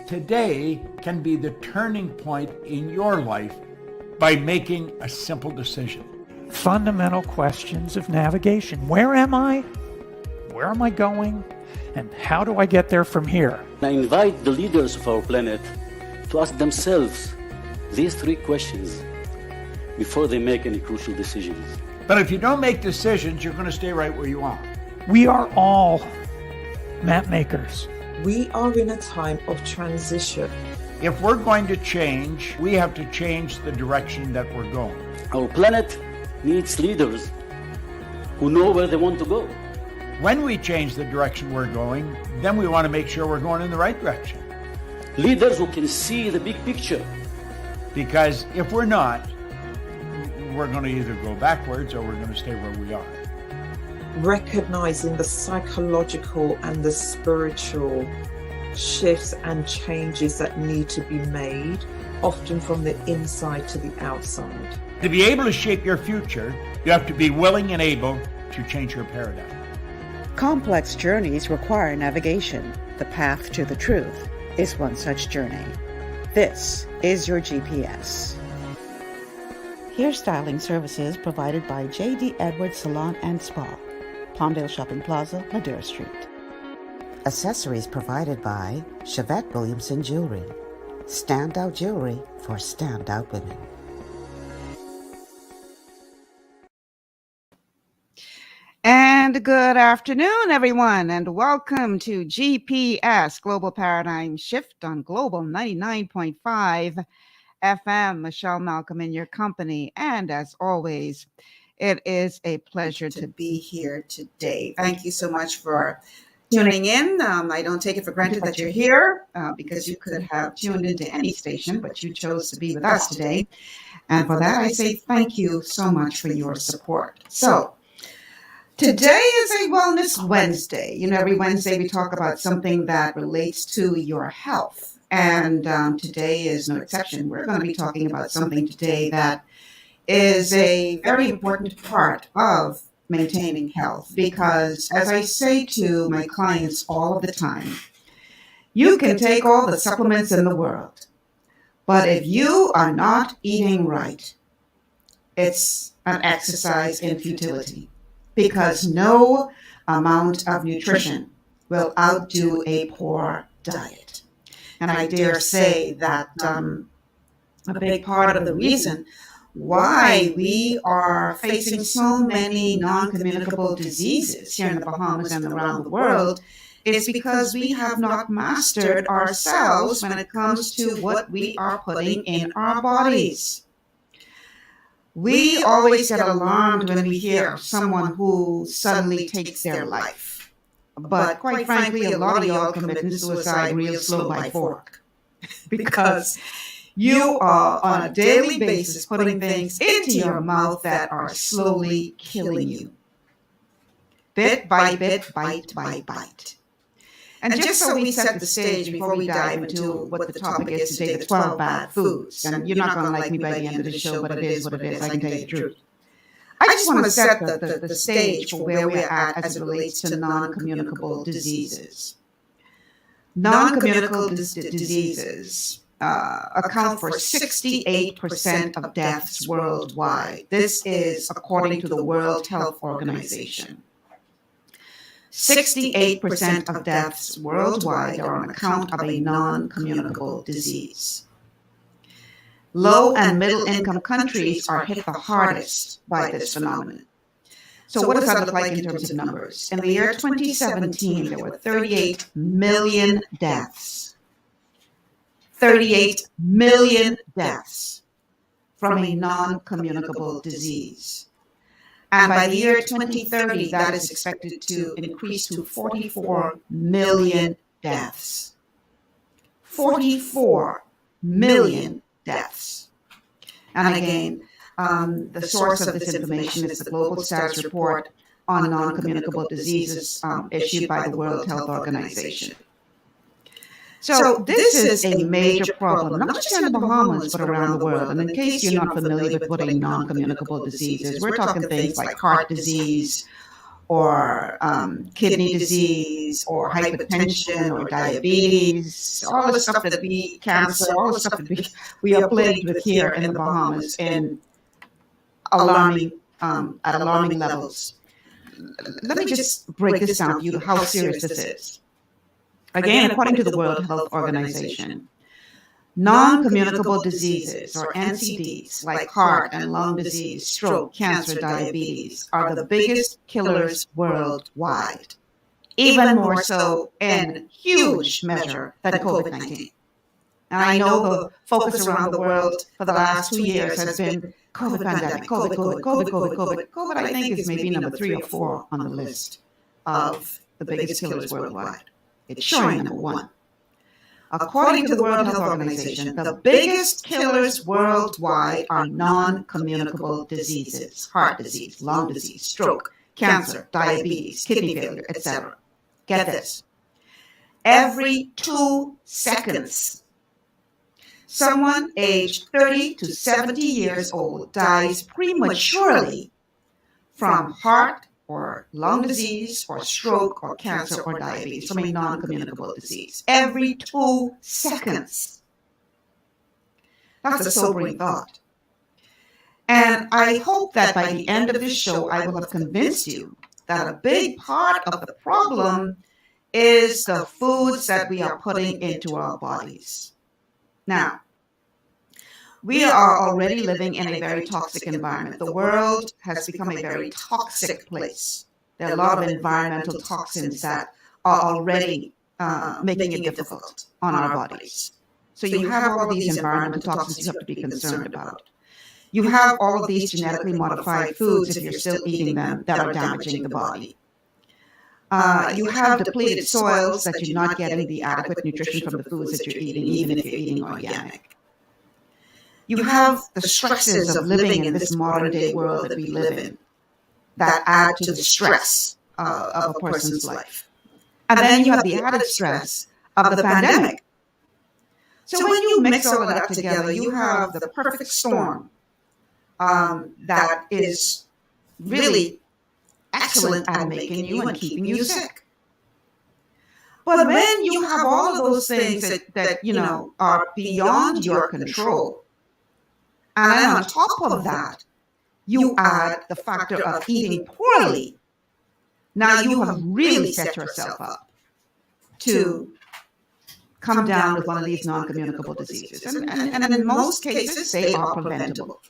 Today can be the turning point in your life by making a simple decision. Fundamental questions of navigation. Where am I? Where am I going? And how do I get there from here? I invite the leaders of our planet to ask themselves these three questions before they make any crucial decisions. But if you don't make decisions, you're going to stay right where you are. We are all map makers. We are in a time of transition. If we're going to change, we have to change the direction that we're going. Our planet needs leaders who know where they want to go. When we change the direction we're going, then we want to make sure we're going in the right direction. Leaders who can see the big picture. Because if we're not, we're going to either go backwards or we're going to stay where we are. Recognizing the psychological and the spiritual shifts and changes that need to be made, often from the inside to the outside. To be able to shape your future, you have to be willing and able to change your paradigm. Complex journeys require navigation. The path to the truth is one such journey. This is your GPS. Hairstyling services provided by J.D. Edwards Salon and Spa, Palmdale Shopping Plaza, Ladera Street. Accessories provided by Chevette Williamson Jewelry. Standout jewelry for standout women. And good afternoon, everyone, and welcome to GPS Global Paradigm Shift on Global 99.5 FM. Michelle Malcolm in your company, and as always, it is a pleasure to be here today. Thank you so much for tuning in. I don't take it for granted that you're here because you could have tuned into any station, but you chose to be with us today. And for that, I say thank you so much for your support. So, today is a Wellness Wednesday. You know, every Wednesday we talk about something that relates to your health. And today is no exception. We're going to be talking about something today that is a very important part of maintaining health. Because as I say to my clients all of the time, you can take all the supplements in the world, but if you are not eating right, it's an exercise in futility. Because no amount of nutrition will outdo a poor diet. And I dare say that a big part of the reason why we are facing so many non-communicable diseases here in the Bahamas and around the world is because we have not mastered ourselves when it comes to what we are putting in our bodies. We always get alarmed when we hear someone who suddenly takes their life. But quite frankly, a lot of y'all committing suicide real slow by fork. Because you are on a daily basis putting things into your mouth that are slowly killing you. Bit by bit, bite by bite. And just so we set the stage before we dive into what the topic is today, the 12 bad foods. And you're not going to like me by the end of the show, but it is what it is. I can tell you the truth. I just want to set the stage for where we're at as it relates to non-communicable diseases. Non-communicable diseases account for 68% of deaths worldwide. This is according to the World Health Organization. 68% of deaths worldwide are on account of a non-communicable disease. Low and middle income countries are hit the hardest by this phenomenon. So what does that look like in terms of numbers? In the year 2017, there were 38 million deaths. 38 million deaths from a non-communicable disease. And by the year 2030, that is expected to increase to 44 million deaths. 44 million deaths. And again, the source of this information is the Global Status Report on Non-Communicable Diseases issued by the World Health Organization. So this is a major problem, not just in the Bahamas, but around the world. And in case you're not familiar with what a non-communicable disease is, we're talking things like heart disease, or kidney disease or hypertension or diabetes, all the stuff that we cancer, all the stuff that we are plagued with here in the Bahamas in alarming at alarming levels. Let me just break this down for you how serious this is. Again, according to the World Health Organization, non-communicable diseases, or NCDs, like heart and lung disease, stroke, cancer, diabetes, are the biggest killers worldwide, even more so in huge measure than COVID-19. And I know the focus around the world for the last 2 years has been COVID pandemic, COVID, I think is maybe number 3 or 4 on the list of the biggest killers worldwide. It's showing number 1. According to the World Health Organization, the biggest killers worldwide are non-communicable diseases: heart disease, lung disease, stroke, cancer, diabetes, kidney failure, etc. Get this. Every 2 seconds, someone aged 30 to 70 years old dies prematurely from heart or lung disease or stroke or cancer or diabetes, from a non-communicable disease. Every 2 seconds. That's a sobering thought. And I hope that by the end of this show, I will have convinced you that a big part of the problem is the foods that we are putting into our bodies. Now, we are already living in a very toxic environment. The world has become a very toxic place. There are a lot of environmental toxins that are already making it difficult on our bodies. So you have all of these environmental toxins you have to be concerned about. You have all of these genetically modified foods, if you're still eating them, that are damaging the body. You have depleted soils that you're not getting the adequate nutrition from the foods that you're eating, even if you're eating organic. You have the stresses of living in this modern day world that we live in that add to the stress of a person's life. And then you have the added stress of the pandemic. So when you mix all of that together, you have the perfect storm that is really excellent at making you and keeping you sick. But when you have all of those things that you know are beyond your control, and then on top of that, you add the factor of eating poorly, now you have really set yourself up to come down with one of these non-communicable diseases. And in most cases, they are preventable.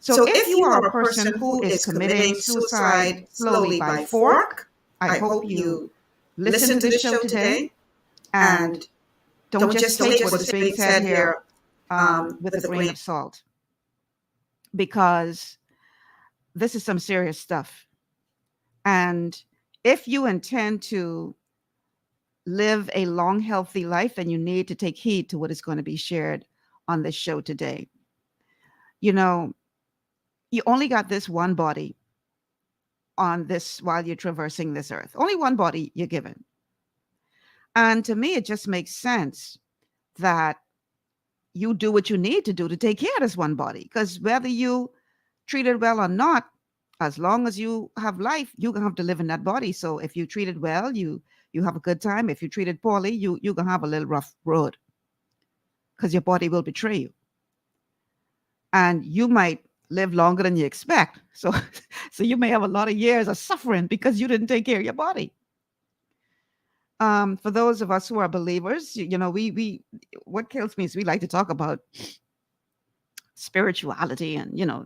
So if you are a person who is committing suicide slowly by fork, I hope you listen to this show today and don't just take what's being said here with a grain of salt, because this is some serious stuff. And if you intend to live a long, healthy life, then you need to take heed to what is going to be shared on this show today. You know, you only got this one body on this while you're traversing this earth. Only one body you're given. And to me, it just makes sense that you do what you need to do to take care of this one body, because whether you treat it well or not, as long as you have life, you're gonna have to live in that body. So if you treat it well, you have a good time. If you treat it poorly, you're gonna have a little rough road, because your body will betray you, and you might live longer than you expect. So you may have a lot of years of suffering because you didn't take care of your body. For those of us who are believers, you know, we what kills me is we like to talk about spirituality and, you know,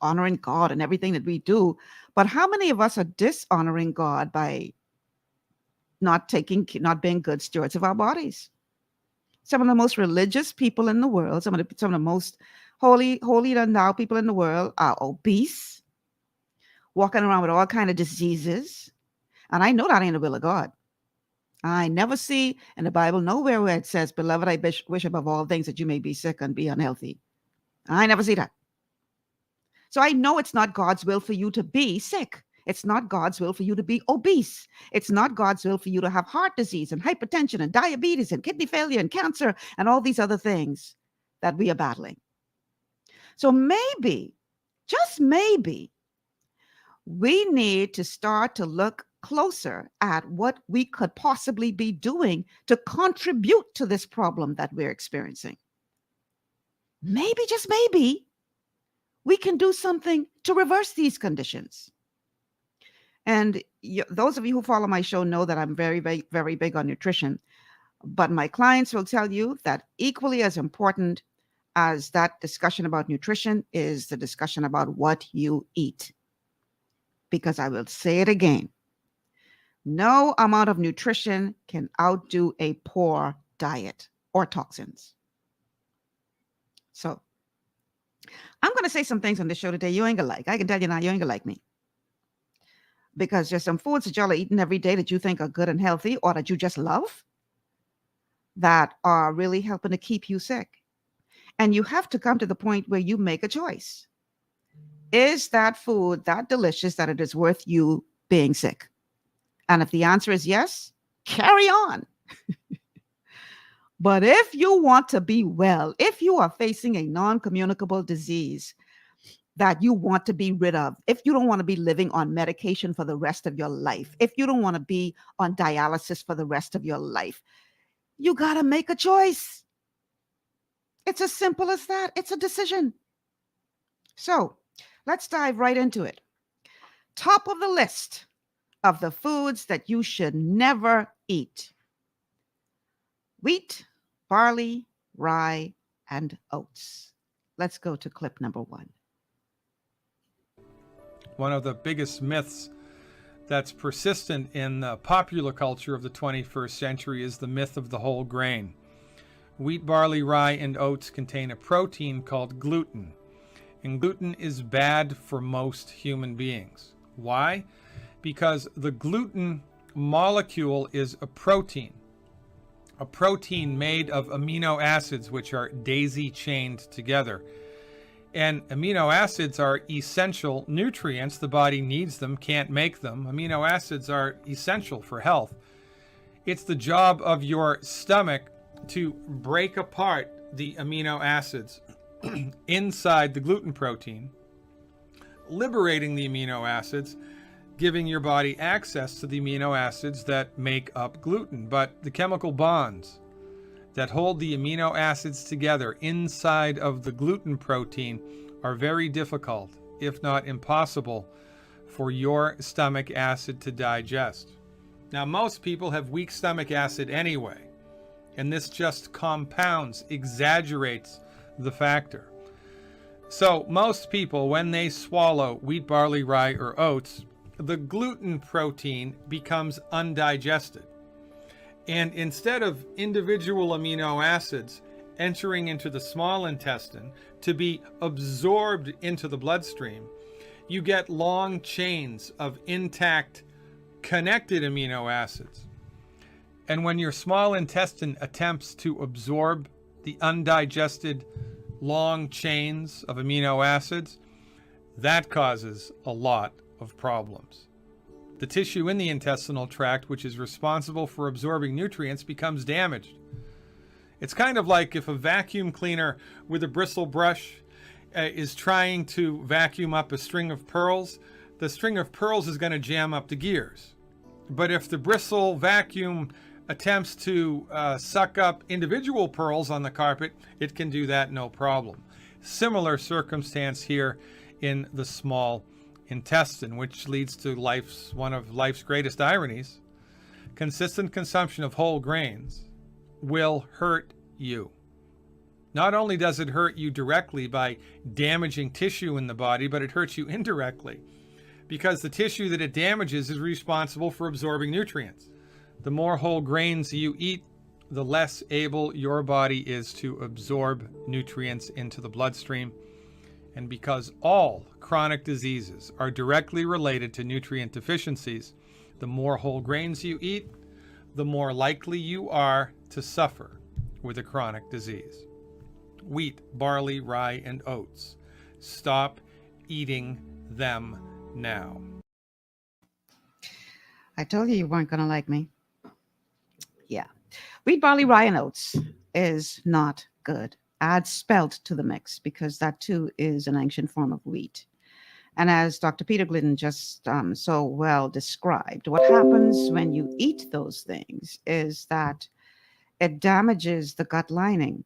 honoring God and everything that we do. But how many of us are dishonoring God by not being good stewards of our bodies? Some of the most religious people in the world, some of the most holy and now people in the world are obese, walking around with all kinds of diseases. And I know that ain't the will of God. I never see in the Bible nowhere where it says, "Beloved, I wish above all things that you may be sick and be unhealthy." I never see that. So I know it's not God's will for you to be sick. It's not God's will for you to be obese. It's not God's will for you to have heart disease and hypertension and diabetes and kidney failure and cancer and all these other things that we are battling. So maybe, just maybe, we need to start to look closer at what we could possibly be doing to contribute to this problem that we're experiencing. Maybe, just maybe, we can do something to reverse these conditions. And those of you who follow my show know that I'm very, very, very big on nutrition. But my clients will tell you that equally as important as that discussion about nutrition is the discussion about what you eat. Because I will say it again, no amount of nutrition can outdo a poor diet or toxins. So I'm going to say some things on this show today you ain't going to like. I can tell you now, you ain't going to like me. Because there's some foods that y'all are eating every day that you think are good and healthy or that you just love that are really helping to keep you sick. And you have to come to the point where you make a choice. Is that food that delicious that it is worth you being sick? And if the answer is yes, carry on. But if you want to be well, if you are facing a non-communicable disease that you want to be rid of, if you don't want to be living on medication for the rest of your life, if you don't want to be on dialysis for the rest of your life, you got to make a choice. It's as simple as that. It's a decision. So let's dive right into it. Top of the list of the foods that you should never eat: wheat, barley, rye, and oats. Let's go to clip number 1. One of the biggest myths that's persistent in the popular culture of the 21st century is the myth of the whole grain. Wheat, barley, rye, and oats contain a protein called gluten. And gluten is bad for most human beings. Why? Because the gluten molecule is a protein made of amino acids which are daisy-chained together. And amino acids are essential nutrients. The body needs them, can't make them. Amino acids are essential for health. It's the job of your stomach to break apart the amino acids inside the gluten protein, liberating the amino acids, giving your body access to the amino acids that make up gluten. But the chemical bonds that hold the amino acids together inside of the gluten protein are very difficult, if not impossible, for your stomach acid to digest. Now, most people have weak stomach acid anyway, and this just compounds, exaggerates the factor. So most people, when they swallow wheat, barley, rye, or oats, the gluten protein becomes undigested. And instead of individual amino acids entering into the small intestine to be absorbed into the bloodstream, you get long chains of intact, connected amino acids. And when your small intestine attempts to absorb the undigested long chains of amino acids, that causes a lot of problems. The tissue in the intestinal tract, which is responsible for absorbing nutrients, becomes damaged. It's kind of like if a vacuum cleaner with a bristle brush is trying to vacuum up a string of pearls. The string of pearls is going to jam up the gears. But if the bristle vacuum attempts to suck up individual pearls on the carpet, it can do that no problem. Similar circumstance here in the small intestine, which leads to one of life's greatest ironies. Consistent consumption of whole grains will hurt you. Not only does it hurt you directly by damaging tissue in the body, but it hurts you indirectly because the tissue that it damages is responsible for absorbing nutrients. The more whole grains you eat, the less able your body is to absorb nutrients into the bloodstream. And because all chronic diseases are directly related to nutrient deficiencies, the more whole grains you eat, the more likely you are to suffer with a chronic disease. Wheat, barley, rye, and oats. Stop eating them now. I told you weren't going to like me. Yeah. Wheat, barley, rye, and oats is not good. Add spelt to the mix because that too is an ancient form of wheat. And as Dr. Peter Glidden just so well described, what happens when you eat those things is that it damages the gut lining.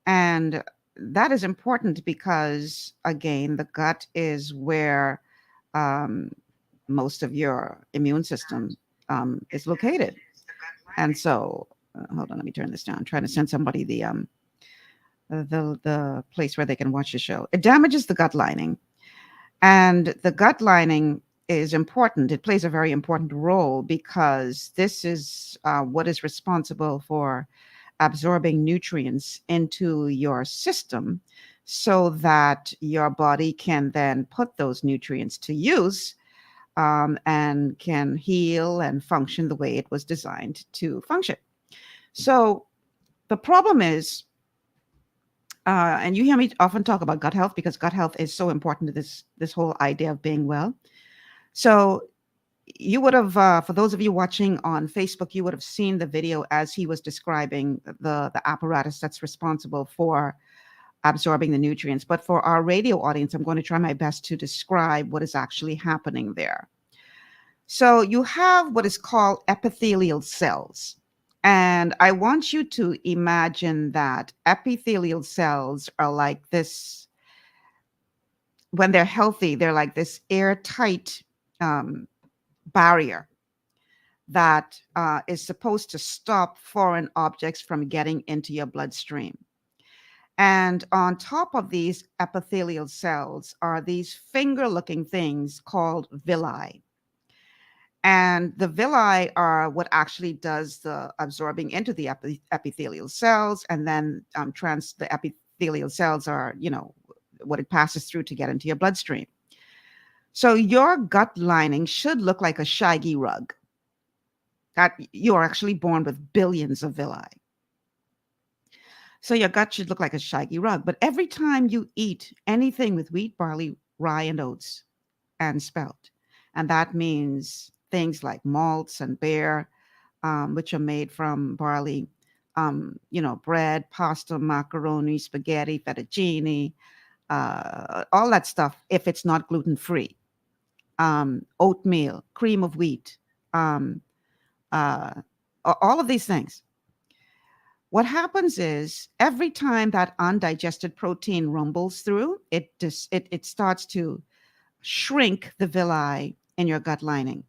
And that is important because, again, the gut is where most of your immune system is located. And so, hold on, let me turn this down. I'm trying to send somebody the place where they can watch the show. It damages the gut lining. And the gut lining is important. It plays a very important role because this is what is responsible for absorbing nutrients into your system so that your body can then put those nutrients to use and can heal and function the way it was designed to function. So the problem is, and you hear me often talk about gut health because gut health is so important to this whole idea of being well. So you would have, for those of you watching on Facebook, you would have seen the video as he was describing the apparatus that's responsible for absorbing the nutrients. But for our radio audience, I'm going to try my best to describe what is actually happening there. So you have what is called epithelial cells. And I want you to imagine that epithelial cells are like this. When they're healthy, they're like this airtight barrier that is supposed to stop foreign objects from getting into your bloodstream. And on top of these epithelial cells are these finger-looking things called villi. And the villi are what actually does the absorbing into the epithelial cells, and then the epithelial cells are, what it passes through to get into your bloodstream. So your gut lining should look like a shaggy rug. That you are actually born with billions of villi. So your gut should look like a shaggy rug. But every time you eat anything with wheat, barley, rye, and oats, and spelt, and that means things like malts and beer, which are made from barley, bread, pasta, macaroni, spaghetti, fettuccine, all that stuff, if it's not gluten-free. Oatmeal, cream of wheat, all of these things. What happens is every time that undigested protein rumbles through, it starts to shrink the villi in your gut lining.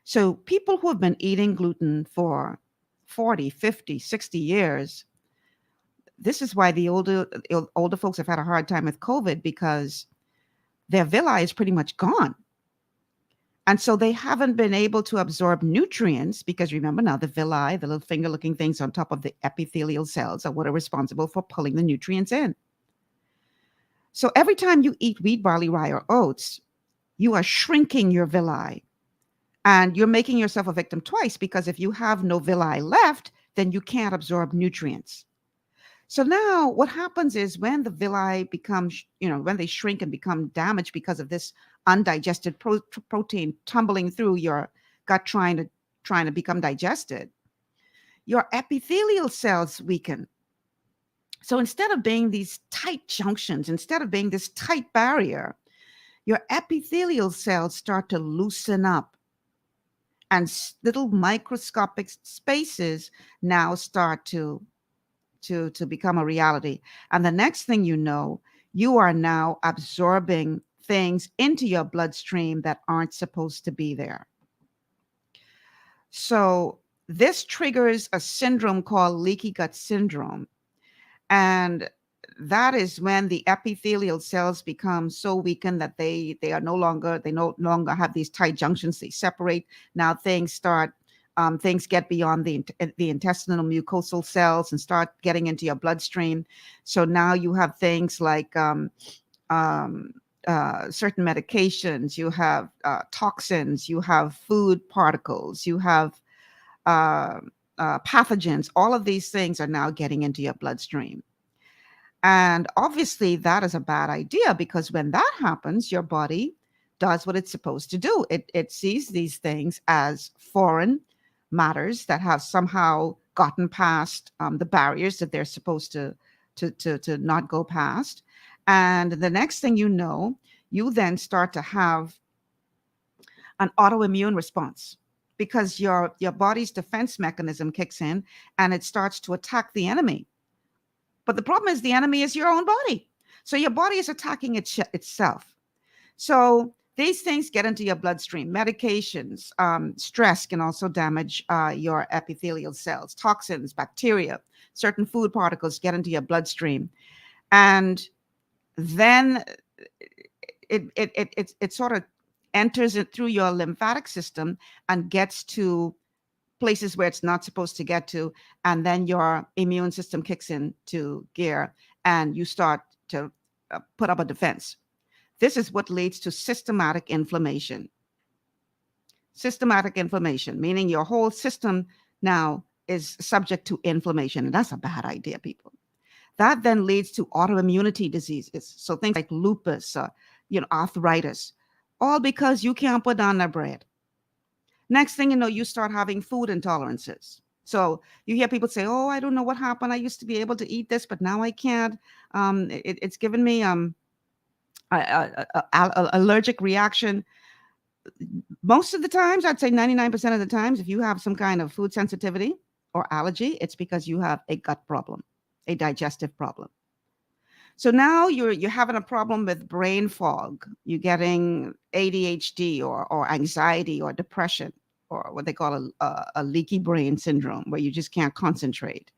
So people who have been eating gluten for 40, 50, 60 years, this is why the older folks have had a hard time with COVID, because their villi is pretty much gone. And so they haven't been able to absorb nutrients because, remember now, the villi, the little finger-looking things on top of the epithelial cells, are what are responsible for pulling the nutrients in. So every time you eat wheat, barley, rye, or oats, you are shrinking your villi. And you're making yourself a victim twice, because if you have no villi left, then you can't absorb nutrients. So now what happens is when the villi become, when they shrink and become damaged because of this undigested protein tumbling through your gut trying to become digested, your epithelial cells weaken. So instead of being these tight junctions, instead of being this tight barrier, your epithelial cells start to loosen up. And little microscopic spaces now start to become a reality. And the next thing you know, you are now absorbing things into your bloodstream that aren't supposed to be there. So this triggers a syndrome called leaky gut syndrome. And that is when the epithelial cells become so weakened that they no longer have these tight junctions. They separate. Now things get beyond the intestinal mucosal cells and start getting into your bloodstream. So now you have things like certain medications, you have toxins, you have food particles, you have pathogens. All of these things are now getting into your bloodstream. And obviously that is a bad idea, because when that happens, your body does what it's supposed to do. It sees these things as foreign matters that have somehow gotten past the barriers that they're supposed to not go past. And the next thing you know, you then start to have an autoimmune response because your body's defense mechanism kicks in and it starts to attack the enemy. But the problem is the enemy is your own body. So your body is attacking itself. So these things get into your bloodstream. Medications, stress can also damage your epithelial cells. Toxins, bacteria, certain food particles get into your bloodstream. And then it sort of enters it through your lymphatic system and gets to places where it's not supposed to get to, and then your immune system kicks into gear and you start to put up a defense. This is what leads to systematic inflammation. Systematic inflammation, meaning your whole system now is subject to inflammation, and that's a bad idea, people. That then leads to autoimmunity diseases, so things like lupus, arthritis, all because you can't put down that bread. Next thing you know, you start having food intolerances. So you hear people say, "Oh, I don't know what happened. I used to be able to eat this, but now I can't. It's given me a allergic reaction." Most of the times, I'd say 99% of the times, if you have some kind of food sensitivity or allergy, it's because you have a gut problem, a digestive problem. So now you're having a problem with brain fog. You're getting ADHD or anxiety or depression, or what they call a leaky brain syndrome, where you just can't concentrate.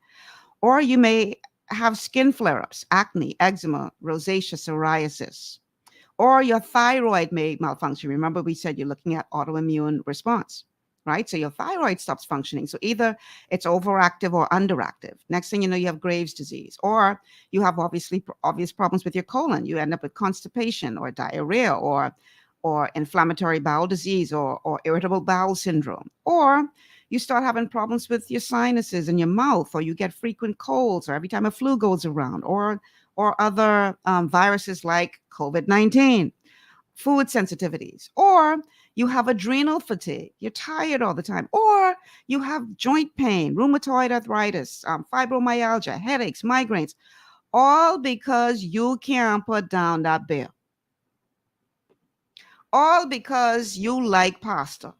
Or you may have skin flare-ups, acne, eczema, rosacea, psoriasis. Or your thyroid may malfunction. Remember, we said you're looking at autoimmune response, right? So your thyroid stops functioning. So either it's overactive or underactive. Next thing you know, you have Graves' disease, or you have obvious problems with your colon. You end up with constipation or diarrhea or inflammatory bowel disease or irritable bowel syndrome. Or you start having problems with your sinuses and your mouth, or you get frequent colds, or every time a flu goes around, or other viruses like COVID-19, food sensitivities, or you have adrenal fatigue, you're tired all the time, or you have joint pain, rheumatoid arthritis, fibromyalgia, headaches, migraines, all because you can't put down that beer. All because you like pasta.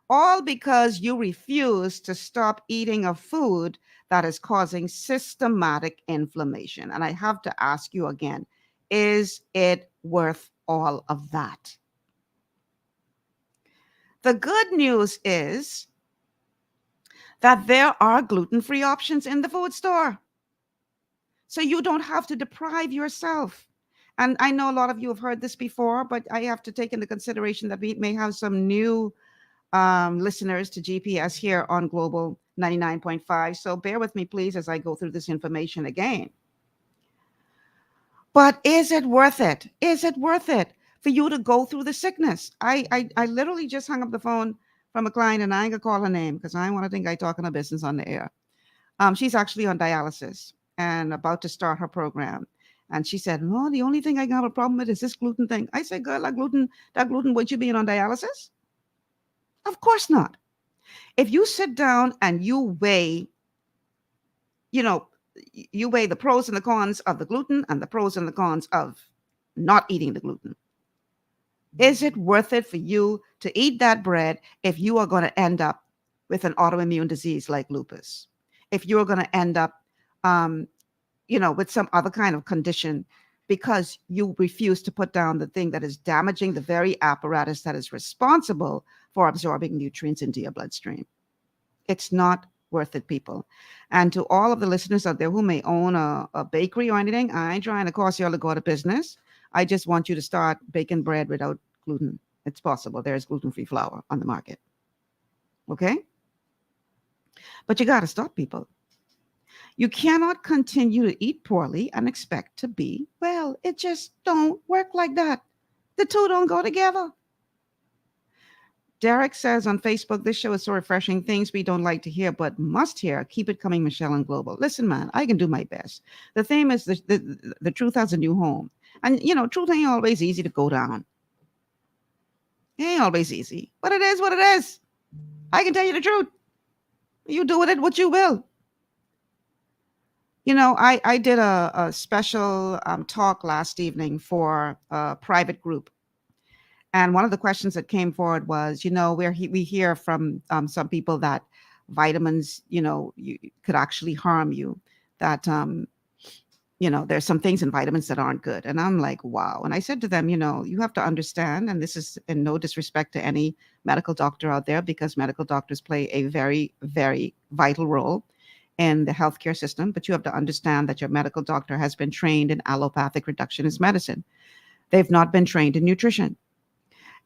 All because you refuse to stop eating a food that is causing systematic inflammation. And I have to ask you again, is it worth all of that? The good news is that there are gluten-free options in the food store. So you don't have to deprive yourself. And I know a lot of you have heard this before, but I have to take into consideration that we may have some new listeners to GPS here on Global 99.5. So bear with me, please, as I go through this information again. But is it worth it? Is it worth it for you to go through the sickness? I literally just hung up the phone from a client, and I ain't gonna call her name because I want to think I talking her business on the air. She's actually on dialysis and about to start her program. And she said, "No, the only thing I have a problem with is this gluten thing." I said, "Girl, that gluten, would you be on dialysis?" Of course not. If you sit down and you weigh the pros and the cons of the gluten and the pros and the cons of not eating the gluten, is it worth it for you to eat that bread if you are going to end up with an autoimmune disease like lupus? If you're going to end up, with some other kind of condition because you refuse to put down the thing that is damaging the very apparatus that is responsible for absorbing nutrients into your bloodstream. It's not worth it, people. And to all of the listeners out there who may own a bakery or anything, I ain't trying to cause you all to go out of business. I just want you to start baking bread without gluten. It's possible. There is gluten-free flour on the market. Okay? But you got to stop, people. You cannot continue to eat poorly and expect to be well. It just don't work like that. The two don't go together. Derek says on Facebook, "This show is so refreshing. Things we don't like to hear, but must hear. Keep it coming, Michelle and Global." Listen, man, I can do my best. The theme is the truth has a new home. And, truth ain't always easy to go down. It ain't always easy, but it is what it is. I can tell you the truth. You do with it what you will. I did a special talk last evening for a private group And one of the questions that came forward was, we hear from some people that vitamins, could actually harm you, that, there's some things in vitamins that aren't good. And I'm like, wow. And I said to them, you have to understand, and this is in no disrespect to any medical doctor out there, because medical doctors play a very, very vital role in the healthcare system. But you have to understand that your medical doctor has been trained in allopathic reductionist medicine. They've not been trained in nutrition.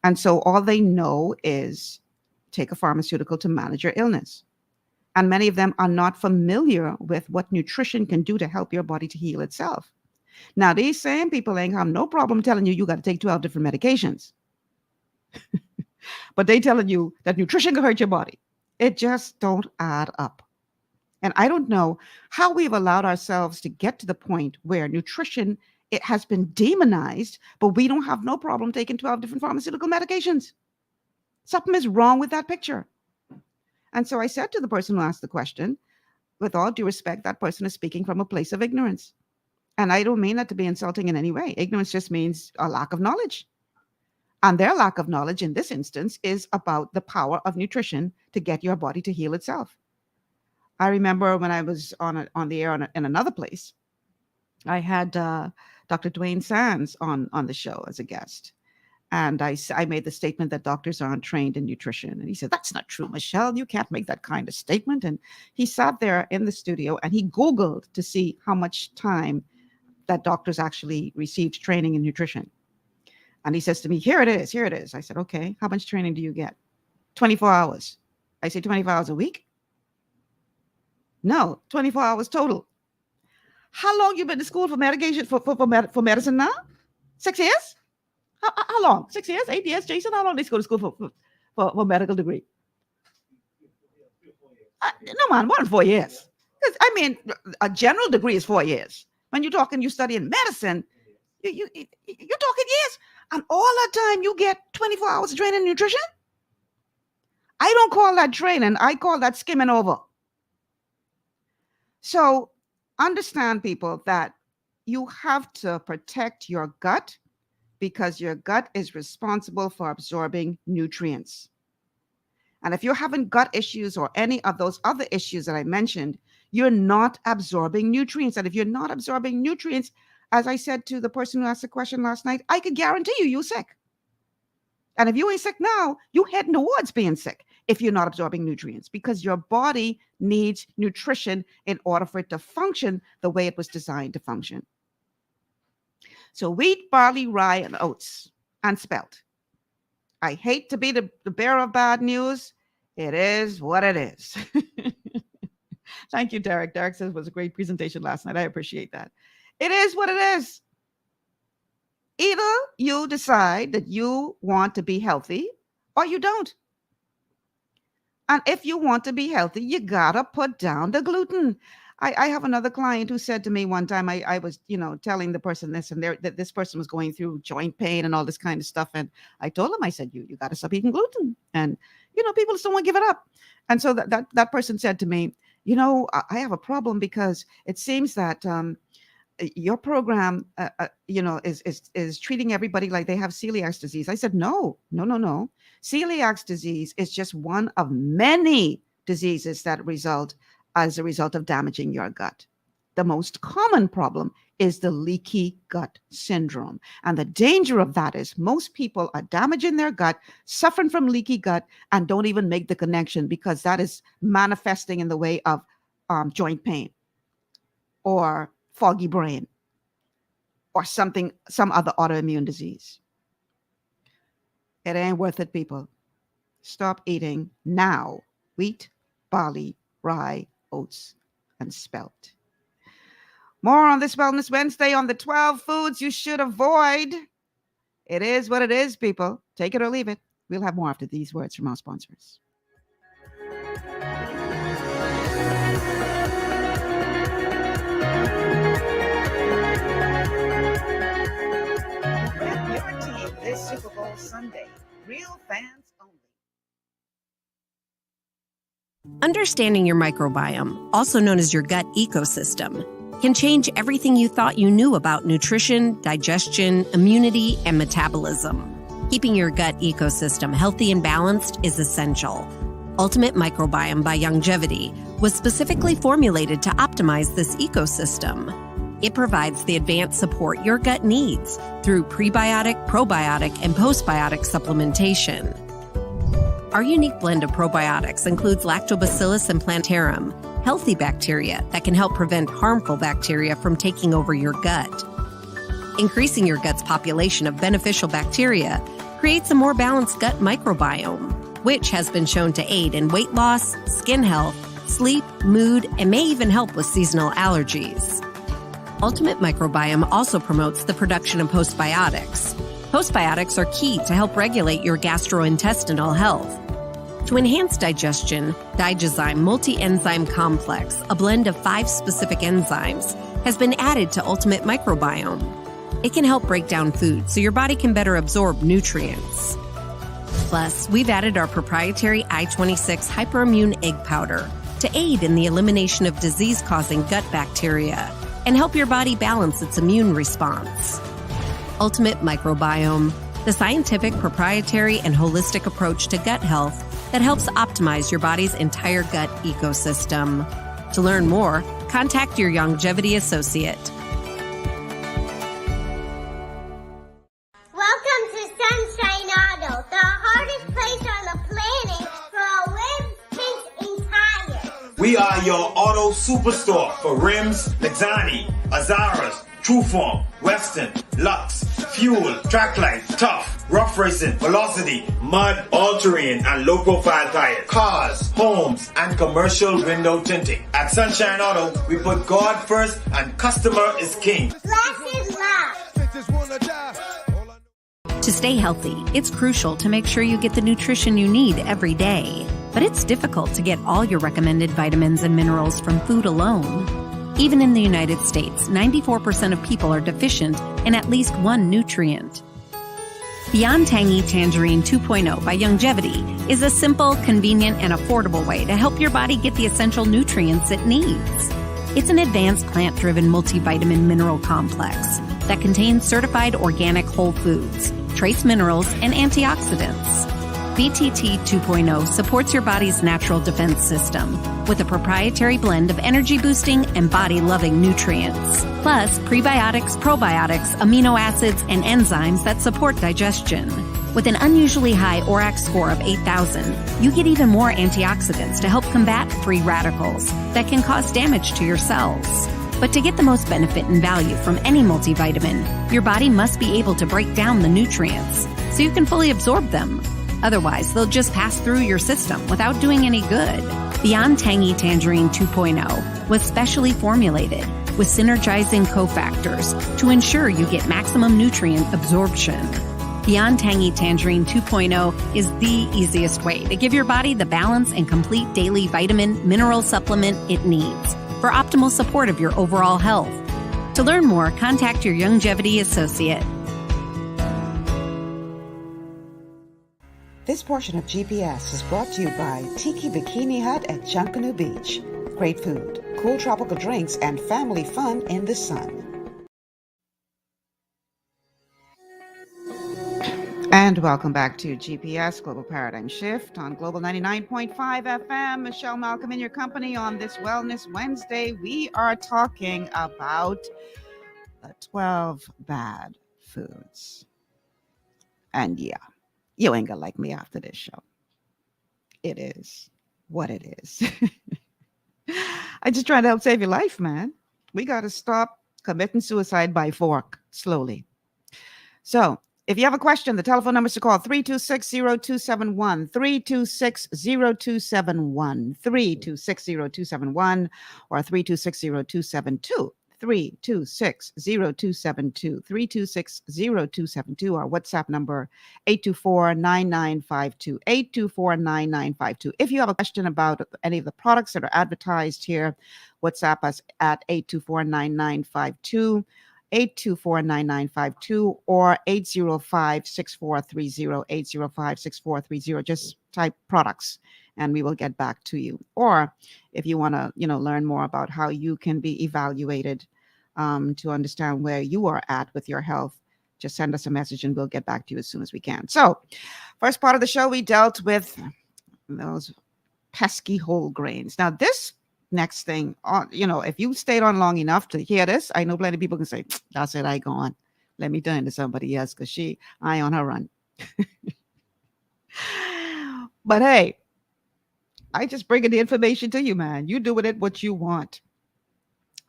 And so all they know is take a pharmaceutical to manage your illness. And many of them are not familiar with what nutrition can do to help your body to heal itself. Now, these same people ain't have no problem telling you got to take 12 different medications. But they telling you that nutrition can hurt your body. It just don't add up. And I don't know how we've allowed ourselves to get to the point where nutrition, it has been demonized, but we don't have no problem taking 12 different pharmaceutical medications. Something is wrong with that picture. And so I said to the person who asked the question, with all due respect, that person is speaking from a place of ignorance. And I don't mean that to be insulting in any way. Ignorance just means a lack of knowledge. And their lack of knowledge in this instance is about the power of nutrition to get your body to heal itself. I remember when I was on the air in another place, I had Dr. Dwayne Sands on the show as a guest. And I made the statement that doctors aren't trained in nutrition. And he said, that's not true, Michelle. You can't make that kind of statement. And he sat there in the studio and he Googled to see how much time that doctors actually received training in nutrition. And he says to me, here it is. I said, okay, how much training do you get? 24 hours. I say 24 hours a week? No, 24 hours total. How long you been to school for medication, for medicine now? 6 years? How long? 6 years? 8 years? Jason, how long did you go to school for medical degree? No, man, more than 4 years. I mean, a general degree is 4 years. When you're talking, you studying medicine, you're talking years. And all that time you get 24 hours of training in nutrition? I don't call that training. I call that skimming over. So understand, people, that you have to protect your gut, because your gut is responsible for absorbing nutrients. And if you're having gut issues or any of those other issues that I mentioned, you're not absorbing nutrients. And if you're not absorbing nutrients, as I said to the person who asked the question last night, I could guarantee you're sick. And if you ain't sick now, you're heading towards being sick if you're not absorbing nutrients, because your body needs nutrition in order for it to function the way it was designed to function. So wheat, barley, rye, and oats, and spelt. I hate to be the bearer of bad news. It is what it is. Thank you, Derek. Derek says it was a great presentation last night. I appreciate that. It is what it is. Either you decide that you want to be healthy or you don't. And if you want to be healthy, you gotta put down the gluten. I have another client who said to me one time, I was, telling the person this, and that this person was going through joint pain and all this kind of stuff. And I told him, I said, you got to stop eating gluten. And, people still won't give it up. And so that person said to me, I have a problem because it seems that your program, is treating everybody like they have celiac disease. I said, no. Celiac disease is just one of many diseases that result as a result of damaging your gut. The most common problem is the leaky gut syndrome. And the danger of that is most people are damaging their gut, suffering from leaky gut, and don't even make the connection, because that is manifesting in the way of joint pain or foggy brain or some other autoimmune disease. It ain't worth it, people. Stop eating now wheat, barley, rye, oats, and spelt. More on this Wellness Wednesday on the 12 foods you should avoid. It is what it is, people. Take it or leave it. We'll have more after these words from our sponsors. Grab your team this Super Bowl Sunday. Real fans only. Understanding your microbiome, also known as your gut ecosystem, can change everything you thought you knew about nutrition, digestion, immunity, and metabolism. Keeping your gut ecosystem healthy and balanced is essential. Ultimate Microbiome by Longevity was specifically formulated to optimize this ecosystem. It provides the advanced support your gut needs through prebiotic, probiotic, and postbiotic supplementation. Our unique blend of probiotics includes Lactobacillus and Plantarum, healthy bacteria that can help prevent harmful bacteria from taking over your gut. Increasing your gut's population of beneficial bacteria creates a more balanced gut microbiome, which has been shown to aid in weight loss, skin health, sleep, mood, and may even help with seasonal allergies. Ultimate Microbiome also promotes the production of postbiotics. Postbiotics are key to help regulate your gastrointestinal health. To enhance digestion, Digizyme Multi-Enzyme Complex, a blend of 5 specific enzymes, has been added to Ultimate Microbiome. It can help break down food so your body can better absorb nutrients. Plus, we've added our proprietary I-26 Hyperimmune Egg Powder to aid in the elimination of disease-causing gut bacteria and help your body balance its immune response. Ultimate Microbiome, the scientific, proprietary, and holistic approach to gut health that helps optimize your body's entire gut ecosystem. To learn more, contact your Longevity associate. Welcome to Sunshine Auto, the hardest place on the planet for a rims, paint, and tires. We are your auto superstore for rims, Lexani, Azaras, Trueform, Western, Lux, Fuel, Tracklight, Tough, Rough Racing, Velocity, Mud, all-terrain, and low-profile tires, cars, homes, and commercial window tinting. At Sunshine Auto, we put God first and customer is king. Blessed love. To stay healthy, it's crucial to make sure you get the nutrition you need every day. But it's difficult to get all your recommended vitamins and minerals from food alone. Even in the United States, 94% of people are deficient in at least one nutrient. Beyond Tangy Tangerine 2.0 by Longevity is a simple, convenient, and affordable way to help your body get the essential nutrients it needs. It's an advanced plant-driven multivitamin mineral complex that contains certified organic whole foods, trace minerals, and antioxidants. BTT 2.0 supports your body's natural defense system with a proprietary blend of energy-boosting and body-loving nutrients, plus prebiotics, probiotics, amino acids, and enzymes that support digestion. With an unusually high ORAC score of 8,000, you get even more antioxidants to help combat free radicals that can cause damage to your cells. But to get the most benefit and value from any multivitamin, your body must be able to break down the nutrients so you can fully absorb them. Otherwise, they'll just pass through your system without doing any good. Beyond Tangy Tangerine 2.0 was specially formulated with synergizing cofactors to ensure you get maximum nutrient absorption. Beyond Tangy Tangerine 2.0 is the easiest way to give your body the balance and complete daily vitamin mineral supplement it needs for optimal support of your overall health. To learn more, contact your Longevity associate. This portion of GPS is brought to you by Tiki Bikini Hut at Junkanoo Beach. Great food, cool tropical drinks, and family fun in the sun. And welcome back to GPS Global Paradigm Shift on Global 99.5 FM. Michelle Malcolm in your company on this Wellness Wednesday. We are talking about the 12 bad foods. And yeah, you ain't gonna like me after this show. It is what it is. I just trying to help save your life, man. We got to stop committing suicide by fork slowly. So if you have a question, the telephone number is to call 326-0271, 326-0271, 326-0271, or 326-0272. 326-0272, 326-0272, our WhatsApp number 824-9952, 824-9952. If you have a question about any of the products that are advertised here, WhatsApp us at 824-9952, 824-9952, or 805-6430, 805-6430. Just type products and we will get back to you. Or if you want to, learn more about how you can be evaluated to understand where you are at with your health, just send us a message and we'll get back to you as soon as we can. So, first part of the show, we dealt with those pesky whole grains. Now, this next thing, if you stayed on long enough to hear this, I know plenty of people can say, that's it, I go on. Let me turn to somebody else because I on her run. But hey, I just bringing the information to you, man. You do with it what you want.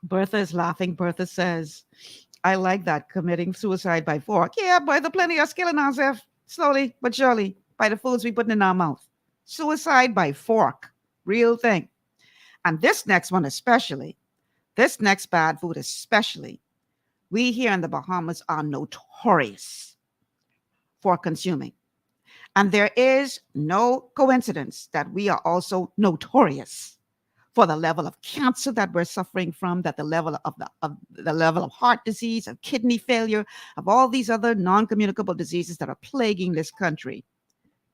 Bertha is laughing. Bertha says, I like that, committing suicide by fork. Yeah, boy, there plenty of killing ourselves slowly but surely by the foods we put in our mouth. Suicide by fork, real thing. And this next one especially, this next bad food especially, we here in the Bahamas are notorious for consuming. And there is no coincidence that we are also notorious for the level of cancer that we're suffering from, that the level of the level of heart disease, of kidney failure, of all these other non-communicable diseases that are plaguing this country,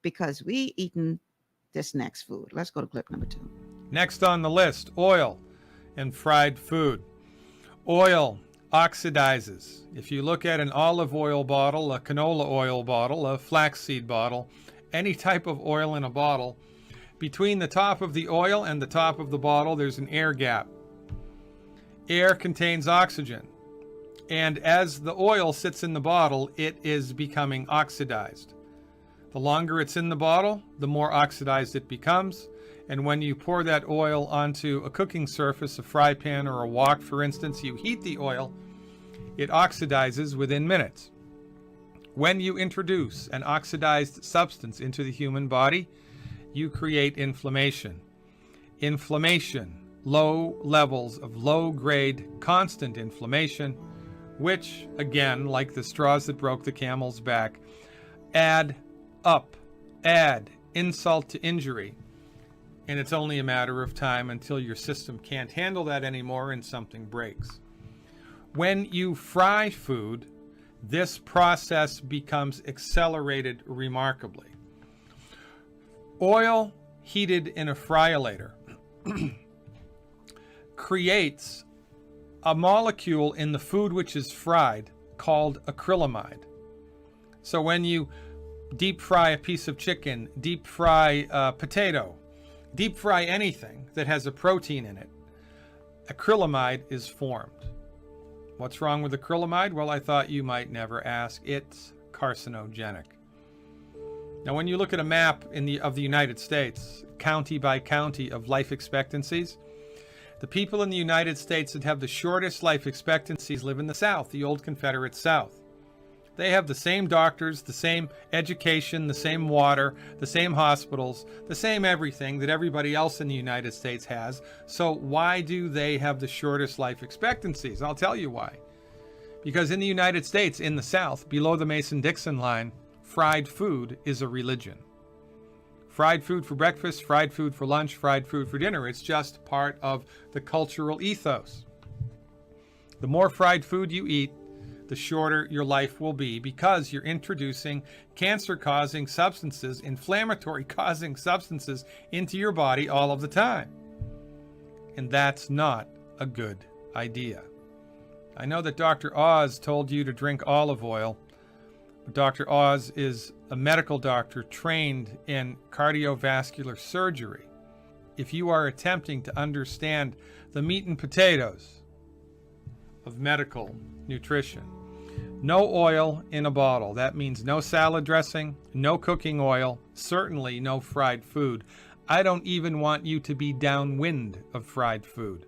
because we eaten this next food. Let's go to clip number 2. Next on the list, oil and fried food. Oil oxidizes. If you look at an olive oil bottle, a canola oil bottle, a flaxseed bottle, any type of oil in a bottle, between the top of the oil and the top of the bottle, there's an air gap. Air contains oxygen. And as the oil sits in the bottle, it is becoming oxidized. The longer it's in the bottle, the more oxidized it becomes. And when you pour that oil onto a cooking surface, a fry pan or a wok, for instance, you heat the oil, it oxidizes within minutes. When you introduce an oxidized substance into the human body, you create inflammation. Inflammation, low levels of low-grade, constant inflammation, which, again, like the straws that broke the camel's back, add insult to injury. And it's only a matter of time until your system can't handle that anymore and something breaks. When you fry food, this process becomes accelerated remarkably. Oil heated in a fryolator creates a molecule in the food which is fried called acrylamide. So when you deep fry a piece of chicken, deep fry a potato, deep fry anything that has a protein in it, acrylamide is formed. What's wrong with acrylamide? Well, I thought you might never ask. It's carcinogenic. Now, when you look at a map of the United States, county by county of life expectancies, the people in the United States that have the shortest life expectancies live in the South, the old Confederate South. They have the same doctors, the same education, the same water, the same hospitals, the same everything that everybody else in the United States has. So why do they have the shortest life expectancies? I'll tell you why. Because in the United States, in the South, below the Mason-Dixon line, fried food is a religion. Fried food for breakfast, fried food for lunch, fried food for dinner. It's just part of the cultural ethos. The more fried food you eat, the shorter your life will be, because you're introducing cancer-causing substances, inflammatory-causing substances into your body all of the time. And that's not a good idea. I know that Dr. Oz told you to drink olive oil, but Dr. Oz is a medical doctor trained in cardiovascular surgery. If you are attempting to understand the meat and potatoes of medical nutrition, no oil in a bottle. That means no salad dressing, no cooking oil, certainly no fried food. I don't even want you to be downwind of fried food.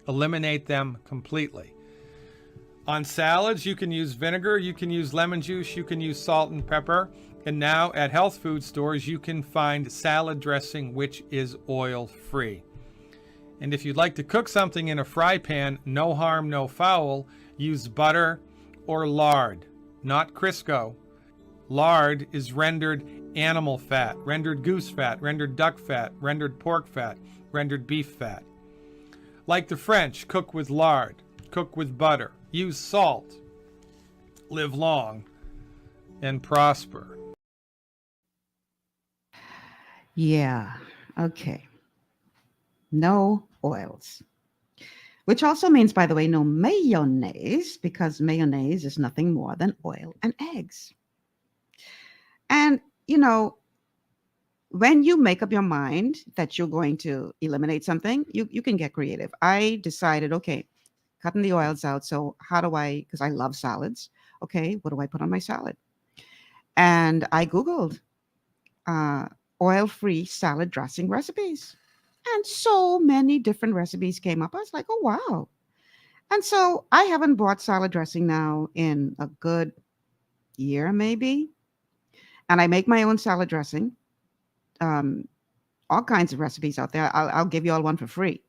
Eliminate them completely. On salads, you can use vinegar, you can use lemon juice, you can use salt and pepper. And now at health food stores, you can find salad dressing which is oil-free. And if you'd like to cook something in a fry pan, no harm, no foul, use butter or lard, not Crisco. Lard is rendered animal fat, rendered goose fat, rendered duck fat, rendered pork fat, rendered beef fat. Like the French, cook with lard, cook with butter, use salt, live long and prosper. Yeah, okay. No oils. which also means, by the way, no mayonnaise, because mayonnaise is nothing more than oil and eggs. And, you know, when you make up your mind that you're going to eliminate something, you can get creative. I decided, okay, cutting the oils out. So how do I, because I love salads. Okay, what do I put on my salad? And I Googled oil-free salad dressing recipes. And so many different recipes came up. I was like, oh, wow. And so I haven't bought salad dressing now in a good year, maybe. And I make my own salad dressing. All kinds of recipes out there. I'll give you all one for free.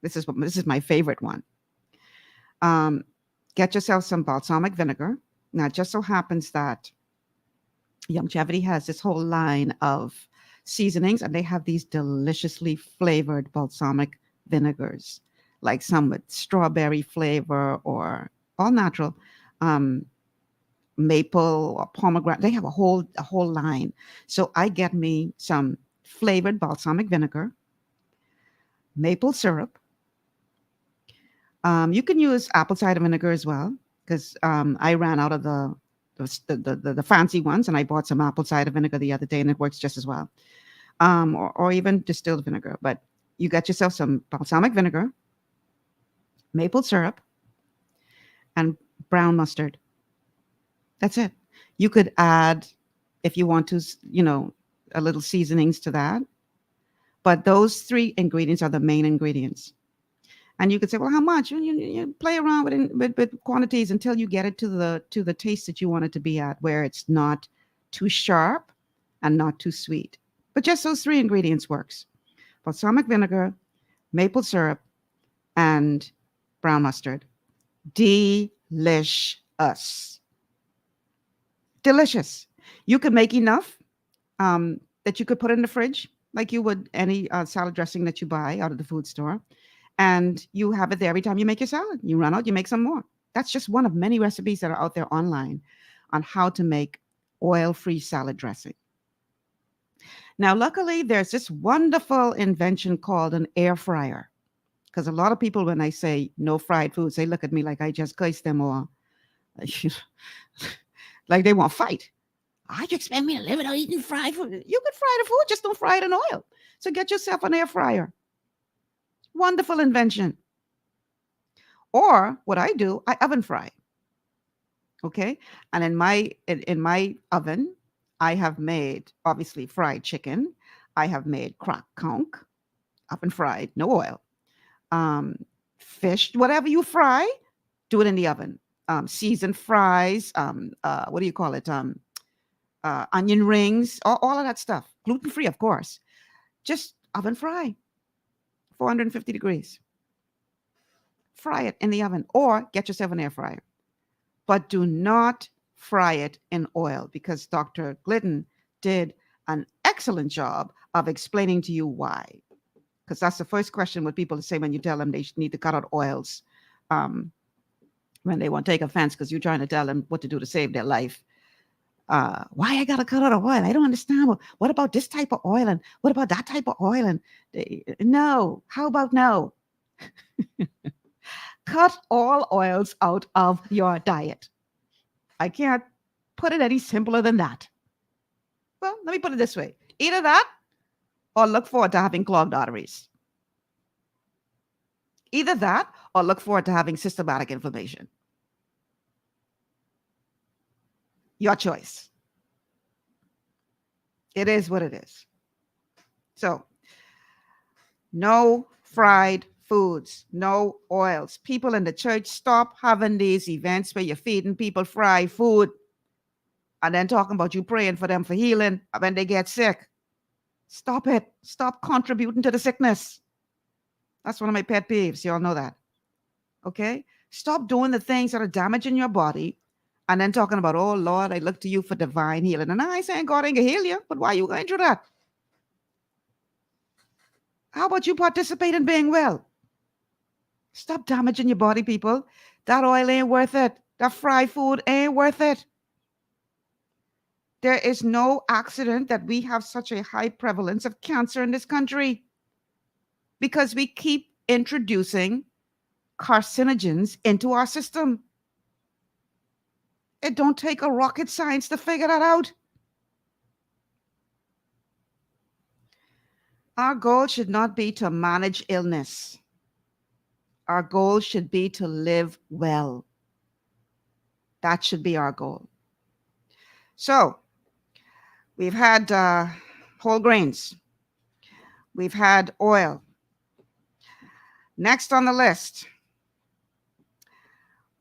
This is my favorite one. Get yourself some balsamic vinegar. Now, it just so happens that Longevity has this whole line of seasonings, and they have these deliciously flavored balsamic vinegars, like some with strawberry flavor or all natural, maple or pomegranate. They have a whole line. So I get me some flavored balsamic vinegar, maple syrup. You can use apple cider vinegar as well, because I ran out of the fancy ones, and I bought some apple cider vinegar the other day, and it works just as well. Or even distilled vinegar. But you get yourself some balsamic vinegar, maple syrup, and brown mustard. That's it. You could add, if you want to, you know, a little seasonings to that. But those three ingredients are the main ingredients. And you could say, well, how much? You play around with quantities until you get it to the taste that you want it to be at, where it's not too sharp and not too sweet. But just those three ingredients works. Balsamic vinegar, maple syrup, and brown mustard. Delicious. Delicious. You could make enough that you could put in the fridge, like you would any salad dressing that you buy out of the food store. And you have it there every time you make your salad. You run out, you make some more. That's just one of many recipes that are out there online on how to make oil-free salad dressing. Now, luckily, there's this wonderful invention called an air fryer. Because a lot of people, when I say no fried foods, they look at me like I just cursed them, or like they want to fight. How you expect me to live without eating fried food? You could fry the food, just don't fry it in oil. So get yourself an air fryer. Wonderful invention. Or what I do, I oven fry. Okay, and in my oven, I have made obviously fried chicken. I have made croque conch, oven fried, no oil. Fish, whatever you fry, do it in the oven. Seasoned fries. What do you call it? Onion rings, all of that stuff. Gluten free, of course. Just oven fry. 450 degrees. Fry it in the oven, or get yourself an air fryer. But do not fry it in oil, because Dr. Glidden did an excellent job of explaining to you why. Because that's the first question what people say when you tell them they need to cut out oils, when they want to take offense because you're trying to tell them what to do to save their life. Why I gotta cut out of oil? I don't understand. Well, what about this type of oil, and what about that type of oil? And no, how about no? Cut all oils out of your diet. I can't put it any simpler than that. Well, let me put it this way. Either that or look forward to having clogged arteries. Either that or look forward to having systematic inflammation. Your choice. It is what it is. So, no fried foods, no oils. People in the church, stop having these events where you're feeding people fried food and then talking about you praying for them for healing when they get sick. Stop it. Stop contributing to the sickness. That's one of my pet peeves. You all know that. Okay? Stop doing the things that are damaging your body and then talking about, oh, Lord, I look to you for divine healing. And I ain't saying God ain't going to heal you, but why are you going through that? How about you participate in being well? Stop damaging your body, people. That oil ain't worth it. That fried food ain't worth it. There is no accident that we have such a high prevalence of cancer in this country, because we keep introducing carcinogens into our system. It don't take a rocket science to figure that out. Our goal should not be to manage illness. Our goal should be to live well. That should be our goal. So we've had whole grains. We've had oil. Next on the list,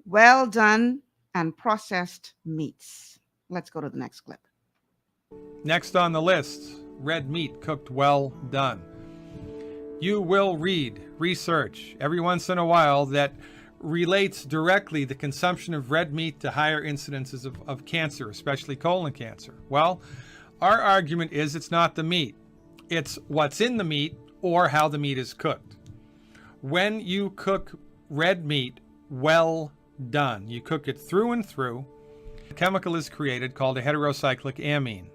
well done and processed meats. Let's go to the next clip. Next on the list, red meat cooked well done. You will read research every once in a while that relates directly the consumption of red meat to higher incidences of cancer, especially colon cancer. Well, our argument is it's not the meat. It's what's in the meat or how the meat is cooked. When you cook red meat well done, you cook it through and through, a chemical is created called a heterocyclic amine.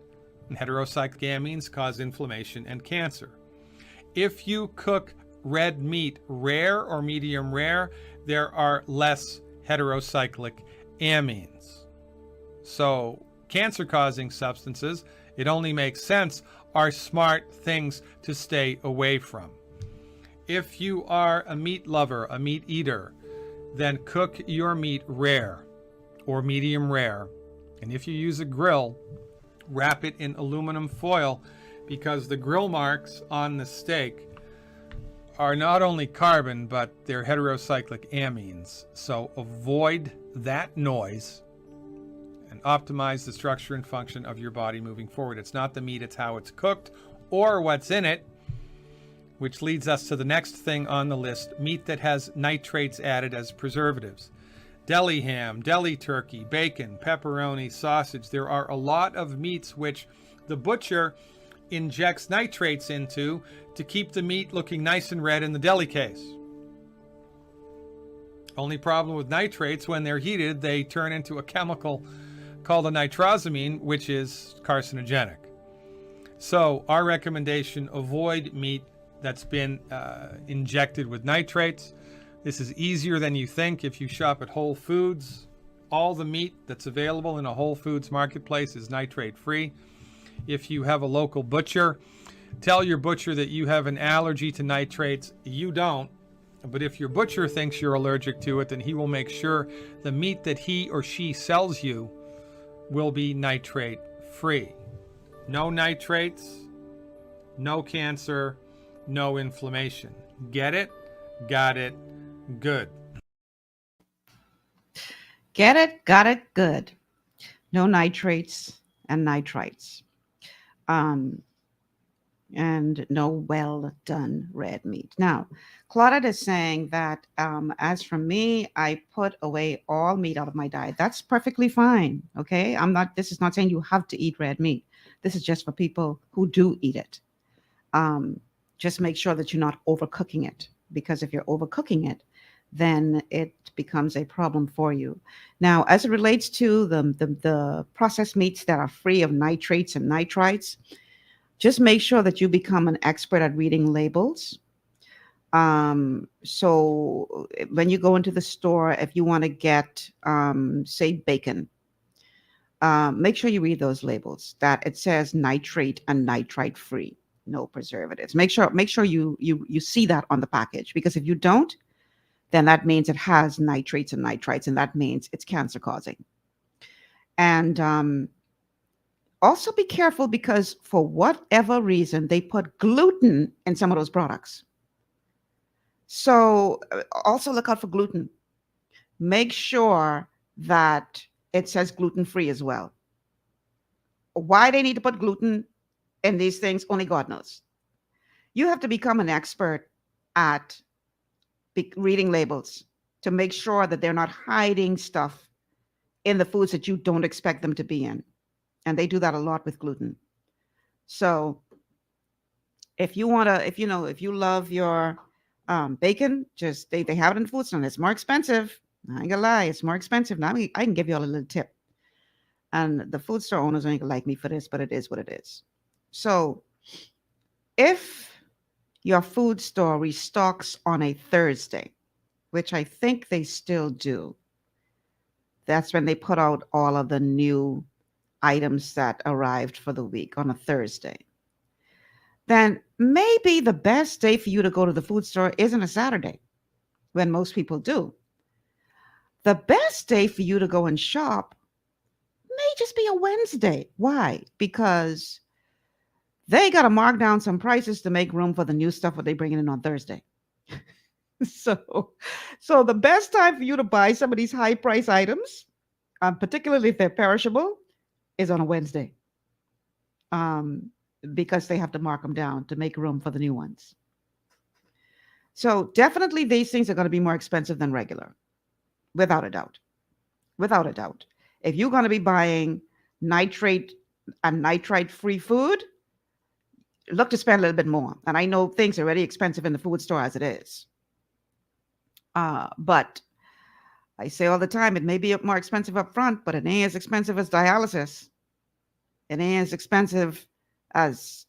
And heterocyclic amines cause inflammation and cancer. If you cook red meat rare or medium rare, there are less heterocyclic amines. So cancer-causing substances, it only makes sense, are smart things to stay away from. If you are a meat lover, a meat eater, then cook your meat rare or medium rare. And if you use a grill, wrap it in aluminum foil, because the grill marks on the steak are not only carbon, but they're heterocyclic amines. So avoid that noise and optimize the structure and function of your body moving forward. It's not the meat, it's how it's cooked or what's in it, which leads us to the next thing on the list, meat that has nitrates added as preservatives. Deli ham, deli turkey, bacon, pepperoni, sausage. There are a lot of meats which the butcher injects nitrates into to keep the meat looking nice and red in the deli case. Only problem with nitrates, when they're heated, they turn into a chemical called a nitrosamine, which is carcinogenic. So our recommendation, avoid meat that's been injected with nitrates. This is easier than you think. If you shop at Whole Foods, all the meat that's available in a Whole Foods marketplace is nitrate free. If you have a local butcher, tell your butcher that you have an allergy to nitrates. You don't. But if your butcher thinks you're allergic to it, then he will make sure the meat that he or she sells you will be nitrate free. No nitrates, no cancer, no inflammation. Get it? Got it? Good. Get it? Got it? Good. No nitrates and nitrites. And no well done red meat. Now, Claudette is saying that as for me, I put away all meat out of my diet. That's perfectly fine. Okay. This is not saying you have to eat red meat. This is just for people who do eat it. Just make sure that you're not overcooking it, because if you're overcooking it, then it becomes a problem for you. Now, as it relates to the processed meats that are free of nitrates and nitrites, just make sure that you become an expert at reading labels. So when you go into the store, if you want to get, say, bacon, make sure you read those labels, that it says nitrate and nitrite free, no preservatives. Make sure you see that on the package, because if you don't, then that means it has nitrates and nitrites, and that means it's cancer causing. And also be careful, because for whatever reason, they put gluten in some of those products. So also look out for gluten. Make sure that it says gluten-free as well. Why they need to put gluten in these things, only God knows. You have to become an expert at reading labels to make sure that they're not hiding stuff in the foods that you don't expect them to be in. And they do that a lot with gluten. So if you love your bacon, just they have it in food store. It's more expensive. I ain't gonna lie, it's more expensive. Now I can give you all a little tip. And the food store owners ain't gonna like me for this, but it is what it is. So if your food store restocks on a Thursday, which I think they still do, that's when they put out all of the new items that arrived for the week on a Thursday, then maybe the best day for you to go to the food store isn't a Saturday, when most people do. The best day for you to go and shop may just be a Wednesday. Why? Because they got to mark down some prices to make room for the new stuff that they bringing in on Thursday. So the best time for you to buy some of these high price items, particularly if they're perishable, is on a Wednesday, because they have to mark them down to make room for the new ones. So definitely these things are going to be more expensive than regular, without a doubt. Without a doubt. If you're going to be buying nitrate and nitrite-free food, look to spend a little bit more. And I know things are already expensive in the food store as it is. But I say all the time, it may be more expensive up front, but it ain't as expensive as dialysis. It ain't as expensive as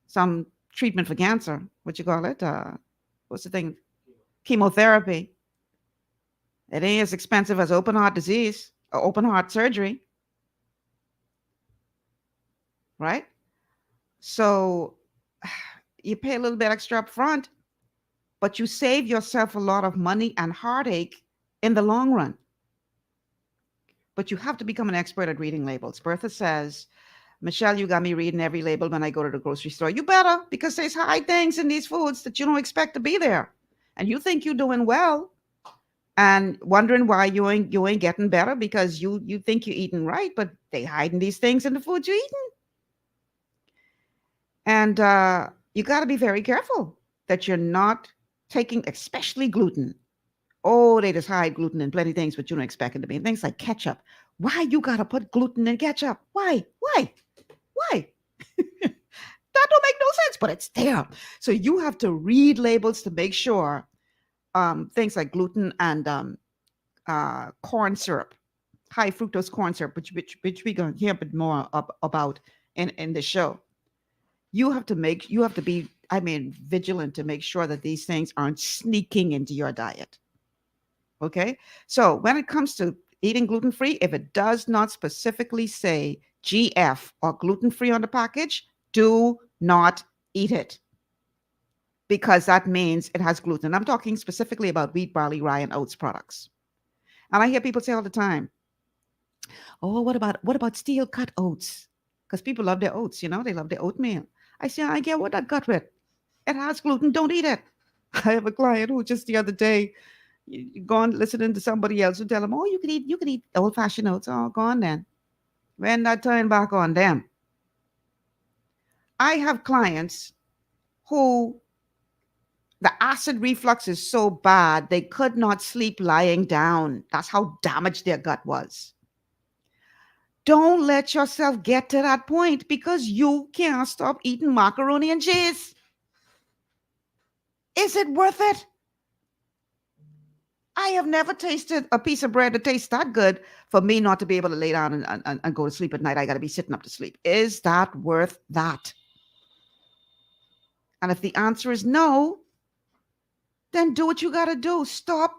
some treatment for cancer. What you call it? What's the thing? Chemotherapy. It ain't as expensive as open heart disease or open heart surgery. Right? So you pay a little bit extra up front, but you save yourself a lot of money and heartache in the long run. But you have to become an expert at reading labels. Bertha says, Michelle, you got me reading every label when I go to the grocery store. You better, because there's high things in these foods that you don't expect to be there. And you think you're doing well and wondering why you ain't getting better because you think you're eating right, but they hiding these things in the food you're eating. And you got to be very careful that you're not taking, especially gluten. Oh, they just hide gluten in plenty of things, but you don't expect it to be. And things like ketchup. Why you got to put gluten in ketchup? Why? That don't make no sense, but it's there. So you have to read labels to make sure things like gluten and corn syrup, high fructose corn syrup, which we're going to hear a bit more about in the show. You have to be, vigilant to make sure that these things aren't sneaking into your diet. Okay? So when it comes to eating gluten-free, if it does not specifically say GF or gluten-free on the package, do not eat it. Because that means it has gluten. I'm talking specifically about wheat, barley, rye, and oats products. And I hear people say all the time, oh, what about steel cut oats? Because people love their oats, they love their oatmeal. I say, I get what that got with. It has gluten, don't eat it. I have a client who just the other day, gone listening to somebody else who tell him, oh, you can eat old-fashioned oats. Oh, go on then. When I turn back on them. I have clients who the acid reflux is so bad, they could not sleep lying down. That's how damaged their gut was. Don't let yourself get to that point because you can't stop eating macaroni and cheese. Is it worth it? I have never tasted a piece of bread that tastes that good for me not to be able to lay down and go to sleep at night. I got to be sitting up to sleep. Is that worth that? And if the answer is no, then do what you got to do. Stop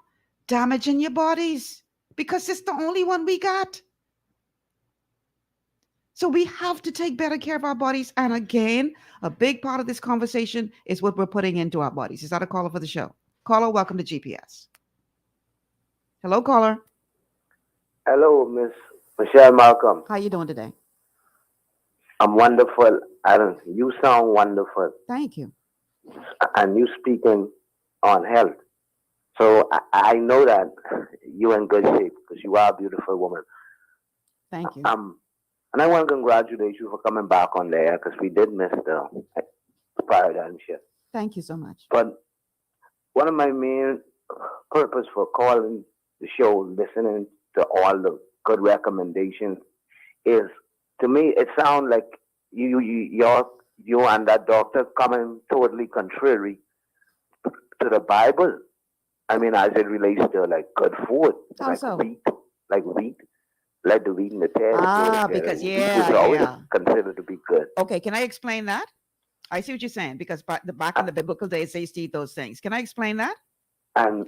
damaging your bodies because it's the only one we got. So we have to take better care of our bodies. And again, a big part of this conversation is what we're putting into our bodies. Is that a caller for the show? Caller, welcome to GPS. Hello, caller. Hello, Miss Michelle Malcolm. How you doing today? I'm wonderful. You sound wonderful. Thank you. And you speaking on health. So I know that you're in good shape because you are a beautiful woman. Thank you. And I want to congratulate you for coming back on there because we did miss the paradigm shift. Thank you so much. But one of my main purpose for calling the show, listening to all the good recommendations, is to me it sounds like you and that doctor coming totally contrary to the Bible. I mean, as it relates to like good food, How so? wheat, like the wheat and the tares. Because wheat is always considered to be good. Okay, can I explain that? I see what you're saying because back in the biblical days they used to eat those things. Can I explain that? And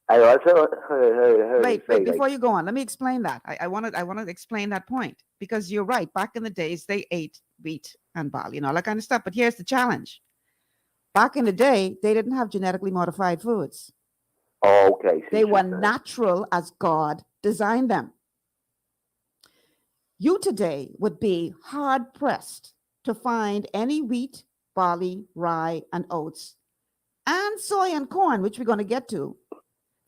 I also heard Wait, you say, before you go on, let me explain that. I want to explain that point because you're right. Back in the days, they ate wheat and barley and all that kind of stuff. But here's the challenge. Back in the day, they didn't have genetically modified foods. oh, okay. see They what were you're saying. natural as God designed them. You today would be hard pressed to find any wheat, barley, rye, and oats, and soy and corn, which we're going to get to,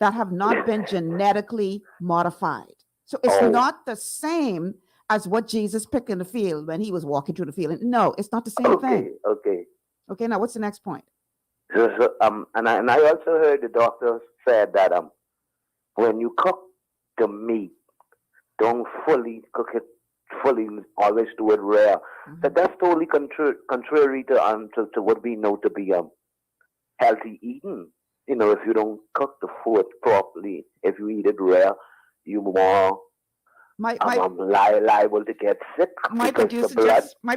that have not been genetically modified. So it's Oh. not the same as what Jesus picked in the field when he was walking through the field. No, it's not the same thing. Okay. Okay, now what's the next point? And I also heard the doctor said that when you cook the meat, don't fully cook it fully. Always do it rare. That's totally contrary to what we know to be healthy eating. You know, if you don't cook the food properly, if you eat it rare, you more liable to get sick. My because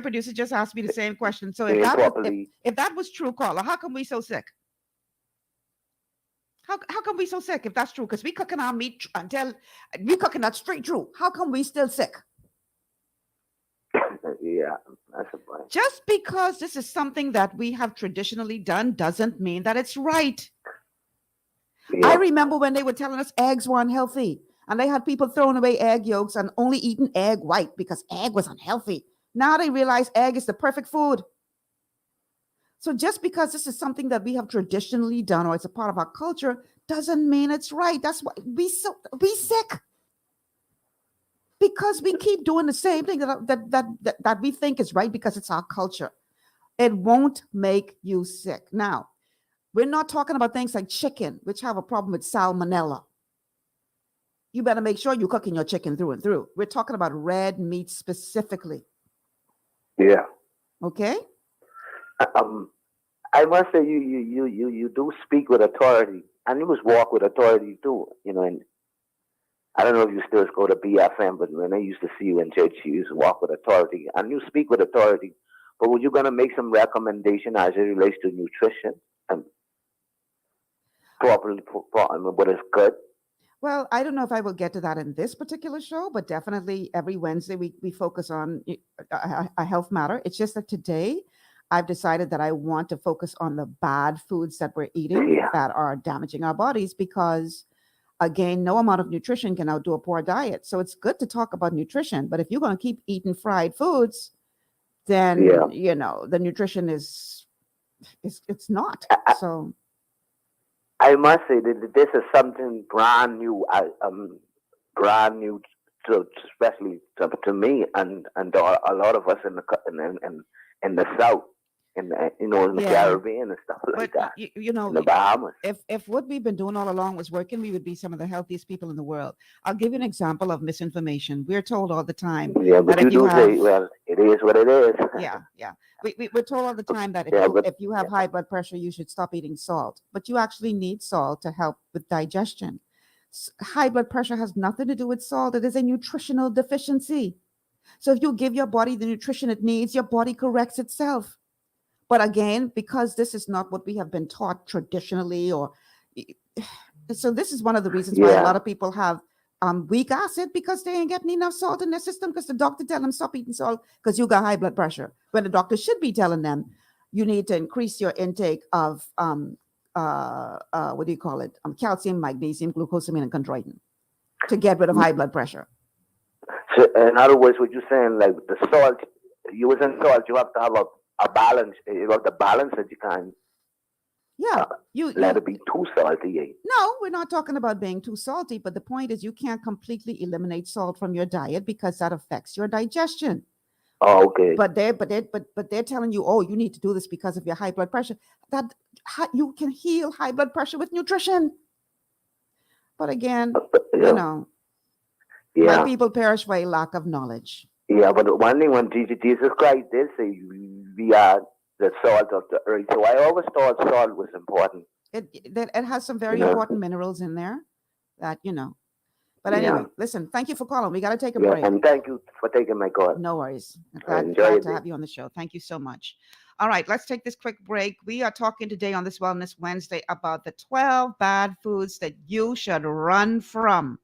producer just asked me the same question. So ain't properly. if that was true, caller, how come we so sick? How come we so sick if that's true? Because we cooking our meat until we cooking that straight through. How come we still sick? Yeah, that's a point. Just because this is something that we have traditionally done doesn't mean that it's right. Yeah. I remember when they were telling us eggs were unhealthy and they had people throwing away egg yolks and only eating egg white because egg was unhealthy. Now they realize egg is the perfect food. So just because this is something that we have traditionally done or it's a part of our culture doesn't mean it's right. That's why we sick. Because we keep doing the same thing that we think is right because it's our culture. It won't make you sick. Now, we're not talking about things like chicken, which have a problem with salmonella. You better make sure you're cooking your chicken through and through. We're talking about red meat specifically. Yeah. Okay? I must say you do speak with authority, and you must walk with authority too. You know, and I don't know if you still go to BFM, but when I used to see you in church, you used to walk with authority, and you speak with authority. But were you going to make some recommendation as it relates to nutrition and properly what is good? Well, I don't know if I will get to that in this particular show, but definitely every Wednesday we focus on a health matter. It's just that today I've decided that I want to focus on the bad foods that we're eating that are damaging our bodies because, again, no amount of nutrition can outdo a poor diet. So it's good to talk about nutrition, but if you're going to keep eating fried foods, then, you know, the nutrition it's not. So I must say that this is something brand new, especially to me and a lot of us in the South, in the Caribbean and stuff like that. You know, in the Bahamas. If what we've been doing all along was working, we would be some of the healthiest people in the world. I'll give you an example of misinformation. We're told all the time. Yeah, but you do say, well, it is what it is. Yeah. We're told all the time that if you have high blood pressure, you should stop eating salt. But you actually need salt to help with digestion. High blood pressure has nothing to do with salt. It is a nutritional deficiency. So if you give your body the nutrition it needs, your body corrects itself. But again, because this is not what we have been taught traditionally, so this is one of the reasons why a lot of people have weak acid because they ain't getting enough salt in their system because the doctor tell them stop eating salt because you got high blood pressure. When the doctor should be telling them you need to increase your intake of calcium, magnesium, glucosamine, and chondroitin to get rid of high blood pressure. So in other words, what you're saying, like the salt, you wasn't salt, you have to have a balance. You have to balance it. You can't. Let it be too salty. No, we're not talking about being too salty, but the point is you can't completely eliminate salt from your diet because that affects your digestion. Oh, okay. But they're telling you, oh, you need to do this because of your high blood pressure. That you can heal high blood pressure with nutrition. But again, you know, my people perish by lack of knowledge. Yeah, but one thing when Jesus Christ did say, we are the salt of the earth. So I always thought salt was important. It has some very important minerals in there that, you know. But anyway, listen, thank you for calling. We got to take a break. And thank you for taking my call. No worries. Glad to have you on the show. Thank you so much. All right, let's take this quick break. We are talking today on this Wellness Wednesday about the 12 bad foods that you should run from.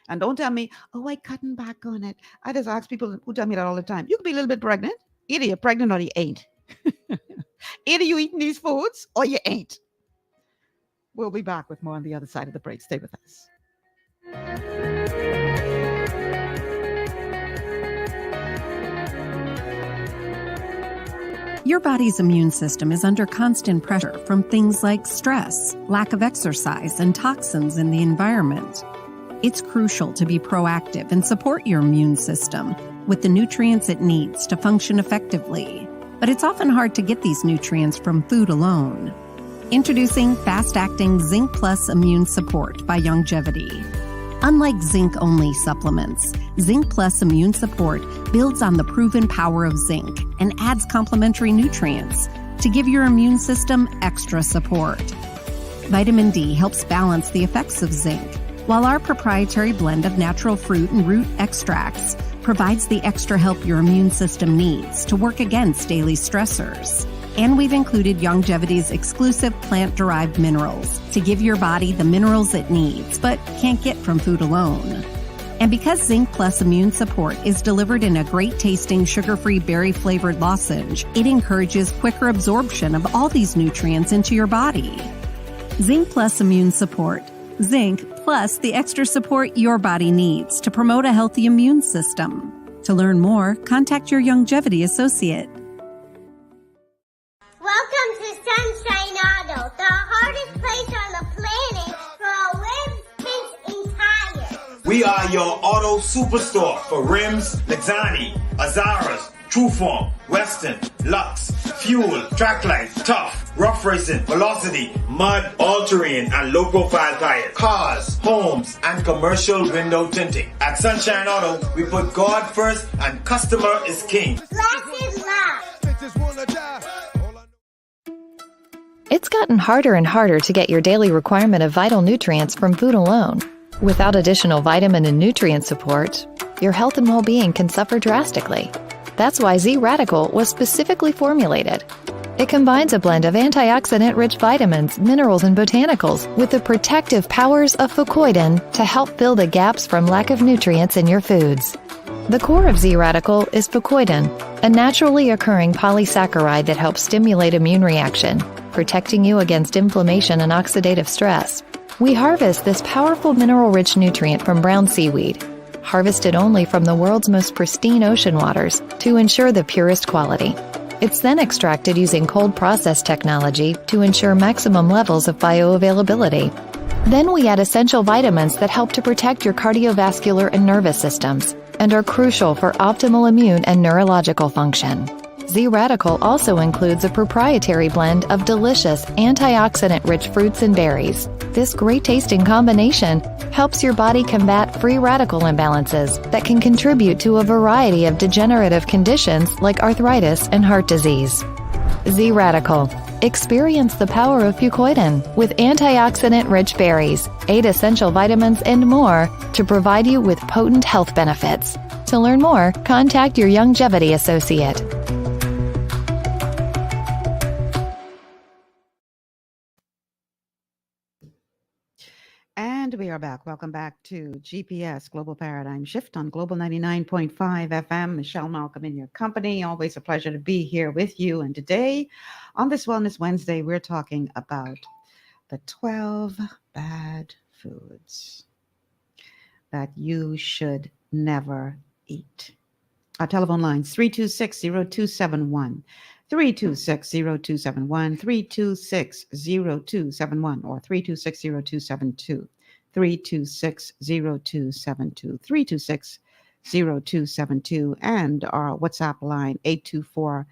And don't tell me, oh, I cutting back on it. I just ask people who tell me that all the time. You could be a little bit pregnant. Either you're pregnant or you ain't. Either you eating these foods or you ain't. We'll be back with more on the other side of the break. Stay with us. Your body's immune system is under constant pressure from things like stress, lack of exercise, and toxins in the environment. It's crucial to be proactive and support your immune system with the nutrients it needs to function effectively. But it's often hard to get these nutrients from food alone. Introducing fast-acting Zinc Plus Immune Support by Longevity. Unlike zinc-only supplements, Zinc Plus Immune Support builds on the proven power of zinc and adds complementary nutrients to give your immune system extra support. Vitamin D helps balance the effects of zinc, while our proprietary blend of natural fruit and root extracts provides the extra help your immune system needs to work against daily stressors. And we've included Longevity's exclusive plant-derived minerals to give your body the minerals it needs, but can't get from food alone. And because Zinc Plus Immune Support is delivered in a great-tasting, sugar-free, berry-flavored lozenge, it encourages quicker absorption of all these nutrients into your body. Zinc Plus Immune Support. Zinc plus the extra support your body needs to promote a healthy immune system. To learn more, contact your Longevity associate. Welcome to Sunshine Auto, the hardest place on the planet for rims, tints, and tires. We are your auto superstore for rims, Lexani, Azaras, Trueform, Western, Lux, Fuel, Tracklight, Tough, Rough Racing, Velocity, Mud, All-Terrain, and low-profile tires. Cars, homes, and commercial window tinting. At Sunshine Auto, we put God first and customer is king. Glasses love. It's gotten harder and harder to get your daily requirement of vital nutrients from food alone. Without additional vitamin and nutrient support, your health and well-being can suffer drastically. That's why Z-Radical was specifically formulated. It combines a blend of antioxidant-rich vitamins, minerals, and botanicals with the protective powers of fucoidan to help fill the gaps from lack of nutrients in your foods. The core of Z-Radical is fucoidan, a naturally occurring polysaccharide that helps stimulate immune reaction, protecting you against inflammation and oxidative stress. We harvest this powerful mineral-rich nutrient from brown seaweed, harvested only from the world's most pristine ocean waters to ensure the purest quality. It's then extracted using cold process technology to ensure maximum levels of bioavailability. Then we add essential vitamins that help to protect your cardiovascular and nervous systems and are crucial for optimal immune and neurological function. Z-Radical also includes a proprietary blend of delicious antioxidant-rich fruits and berries. This great-tasting combination helps your body combat free radical imbalances that can contribute to a variety of degenerative conditions like arthritis and heart disease. Z-Radical. Experience the power of fucoidan with antioxidant-rich berries, 8 essential vitamins, and more to provide you with potent health benefits. To learn more, contact your Longevity associate. And we are back. Welcome back to GPS Global Paradigm Shift on Global 99.5 FM. Michelle Malcolm in your company. Always a pleasure to be here with you. And today, on this Wellness Wednesday, we're talking about the 12 bad foods that you should never eat. Our telephone lines 326-0271. 326-0271, 326-0271, or 326-0272, 326-0272, 326-0272, and our WhatsApp line 824-9952,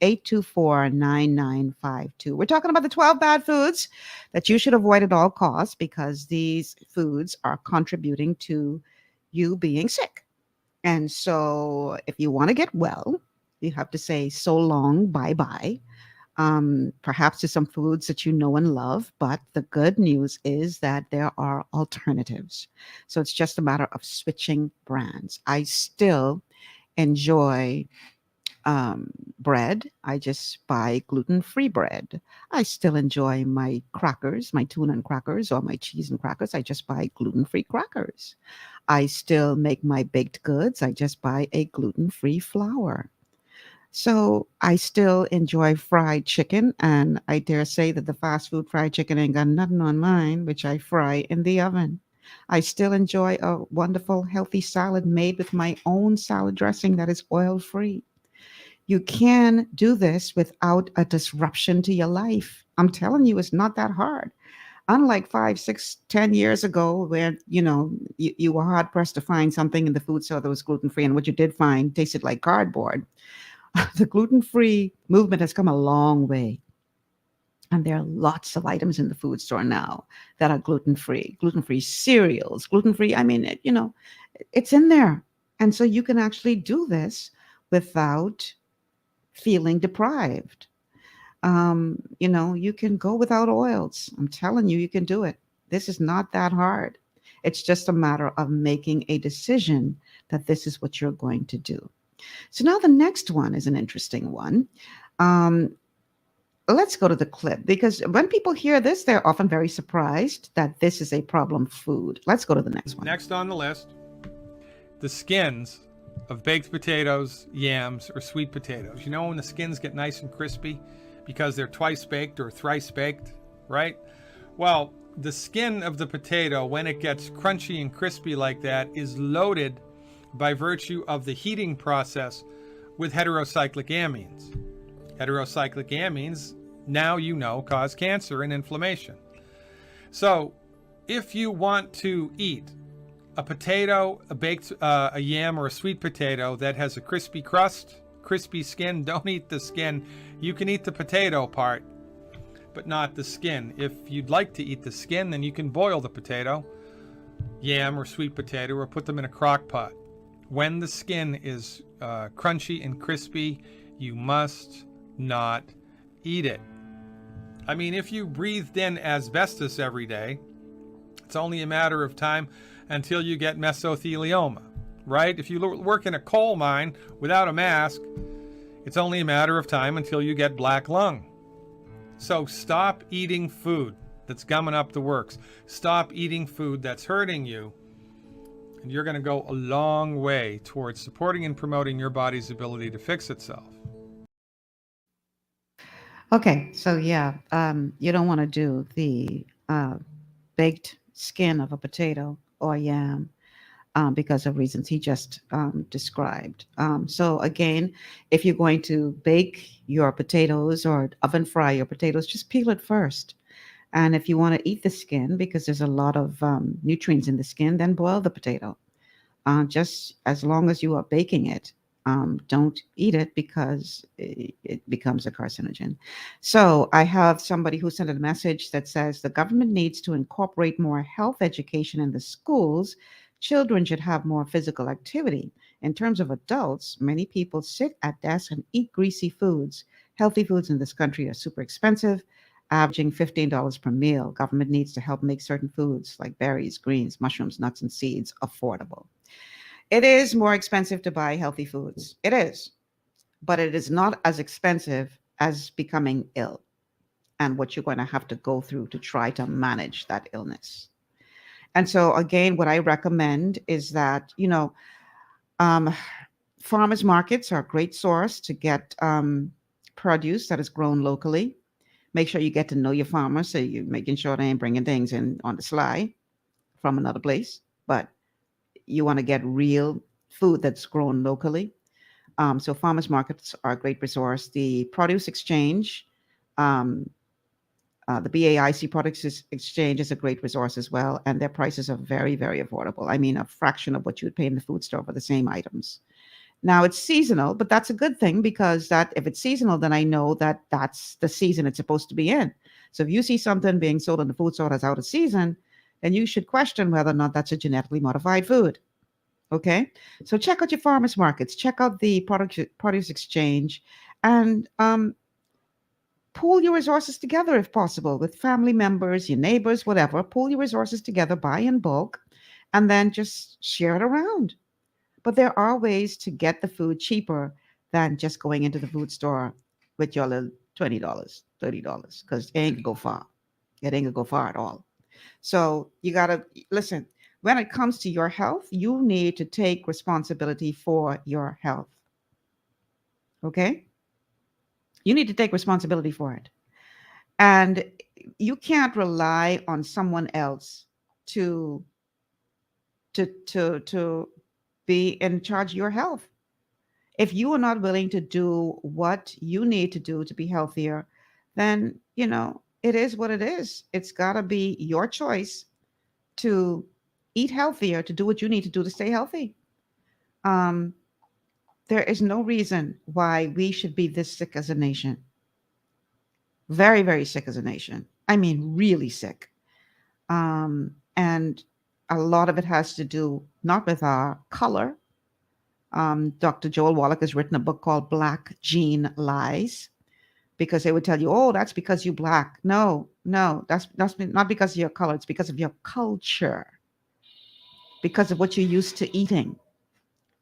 824-9952. We're talking about the 12 bad foods that you should avoid at all costs because these foods are contributing to you being sick. And so if you want to get well, you have to say so long, bye-bye, perhaps to some foods that you know and love. But the good news is that there are alternatives. So it's just a matter of switching brands. I still enjoy bread, I just buy gluten-free bread. I still enjoy my crackers, my tuna and crackers, or my cheese and crackers. I just buy gluten-free crackers. I still make my baked goods. I just buy a gluten-free flour. So I still enjoy fried chicken, and I dare say that the fast food fried chicken ain't got nothing on mine, which I fry in the oven. I still enjoy a wonderful, healthy salad made with my own salad dressing that is oil-free. You can do this without a disruption to your life. I'm telling you, it's not that hard. Unlike 5, 6, 10 years ago, where you were hard pressed to find something in the food store that was gluten free, and what you did find tasted like cardboard. The gluten free movement has come a long way. And there are lots of items in the food store now that are gluten free cereals, gluten free. I mean, it's in there. And so you can actually do this without feeling deprived. You can go without oils. I'm telling you, you can do it. This is not that hard. It's just a matter of making a decision that this is what you're going to do. So now the next one is an interesting one. Let's go to the clip, because when people hear this, they're often very surprised that this is a problem food. Let's go to the next one. Next on the list, the skins of baked potatoes, yams, or sweet potatoes. You know when the skins get nice and crispy because they're twice baked or thrice baked, right? Well, the skin of the potato, when it gets crunchy and crispy like that, is loaded by virtue of the heating process with heterocyclic amines. Heterocyclic amines, now you know, cause cancer and inflammation. So if you want to eat a potato, a yam, or a sweet potato that has a crispy crust, crispy skin, don't eat the skin. You can eat the potato part, but not the skin. If you'd like to eat the skin, then you can boil the potato, yam, or sweet potato, or put them in a crock pot. When the skin is crunchy and crispy, you must not eat it. I mean, if you breathed in asbestos every day, it's only a matter of time until you get mesothelioma, right? If you work in a coal mine without a mask, it's only a matter of time until you get black lung. So stop eating food that's gumming up the works. Stop eating food that's hurting you. And you're going to go a long way towards supporting and promoting your body's ability to fix itself. Okay, so yeah, you don't want to do the baked skin of a potato or yam because of reasons he just described. So again, if you're going to bake your potatoes or oven fry your potatoes, just peel it first. And if you want to eat the skin, because there's a lot of nutrients in the skin, then boil the potato. Just as long as you are baking it, don't eat it because it becomes a carcinogen. So I have somebody who sent a message that says the government needs to incorporate more health education in the schools. Children should have more physical activity. In terms of adults, many people sit at desks and eat greasy foods. Healthy foods in this country are super expensive, averaging $15 per meal. Government needs to help make certain foods like berries, greens, mushrooms, nuts, and seeds affordable. It is more expensive to buy healthy foods. It is. But it is not as expensive as becoming ill and what you're going to have to go through to try to manage that illness. And so, again, what I recommend is that, farmers markets are a great source to get produce that is grown locally. Make sure you get to know your farmers, so you're making sure they ain't bringing things in on the sly from another place. But you want to get real food that's grown locally. So farmers markets are a great resource. The Produce Exchange, the BAIC Products Exchange is a great resource as well. And their prices are very, very affordable. I mean, a fraction of what you would pay in the food store for the same items. Now, it's seasonal, but that's a good thing, because if it's seasonal, then I know that that's the season it's supposed to be in. So if you see something being sold in the food store that's out of season, then you should question whether or not that's a genetically modified food. Okay? So check out your farmers markets, check out the Produce Exchange, and pool your resources together if possible with family members, your neighbors, whatever. Pool your resources together, buy in bulk, and then just share it around. But there are ways to get the food cheaper than just going into the food store with your little $20, $30, because it ain't gonna go far. It ain't gonna go far at all. So you gotta listen. When it comes to your health, you need to take responsibility for your health. Okay? You need to take responsibility for it. And you can't rely on someone else to be in charge of your health. If you are not willing to do what you need to do to be healthier, then it is what it is. It's got to be your choice to eat healthier, to do what you need to do to stay healthy. There is no reason why we should be this sick as a nation. Very, very sick as a nation. I mean, really sick. And a lot of it has to do not with our color. Dr. Joel Wallach has written a book called Black Gene Lies, because they would tell you, oh, that's because you're Black. No, that's not because of your color. It's because of your culture, because of what you're used to eating,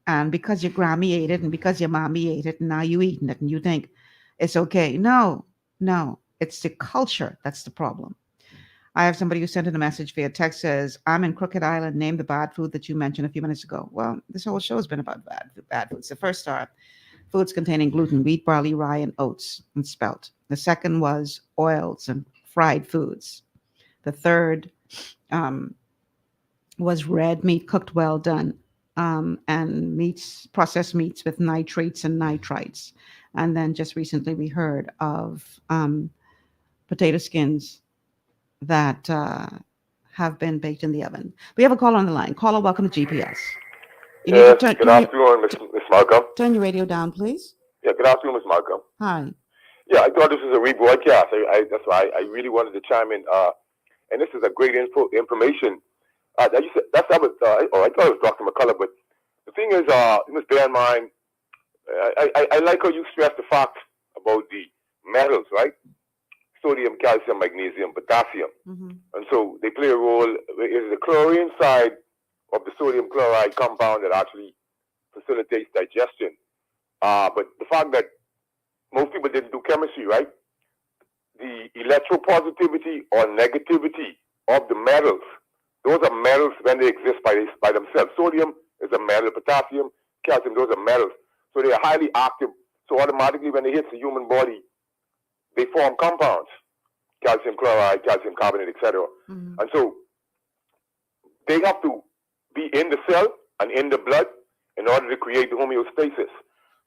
and because your Grammy ate it, and because your mommy ate it, and now you eating it, and you think it's okay. No, it's the culture that's the problem. I have somebody who sent in a message via text, says, I'm in Crooked Island, name the bad food that you mentioned a few minutes ago. Well, this whole show has been about bad foods. The first are foods containing gluten, wheat, barley, rye, and oats, and spelt. The second was oils and fried foods. The third was red meat cooked well done, and processed meats with nitrates and nitrites. And then just recently we heard of potato skins that have been baked in the oven. We have a caller on the line. Caller, welcome to GPS. You need to turn, good afternoon, Miss Malcolm. Turn your radio down, please. Yeah, good afternoon, Miss Malcolm. Hi. Yeah, I thought this was a rebroadcast. That's why I really wanted to chime in. And this is a great information. I thought it was Dr. McCullough, but the thing is, you must bear in mind, I like how you stress the fact about the metals, right? Sodium, calcium, magnesium, potassium. Mm-hmm. And so they play a role. It is the chlorine side of the sodium chloride compound that actually facilitates digestion. But the fact that most people didn't do chemistry, right? The electropositivity or negativity of the metals, those are metals when they exist by themselves. Sodium is a metal, potassium, calcium, those are metals. So they are highly active. So automatically when they hit the human body, they form compounds, calcium chloride, calcium carbonate, etc. Mm-hmm. And so they have to be in the cell and in the blood in order to create the homeostasis.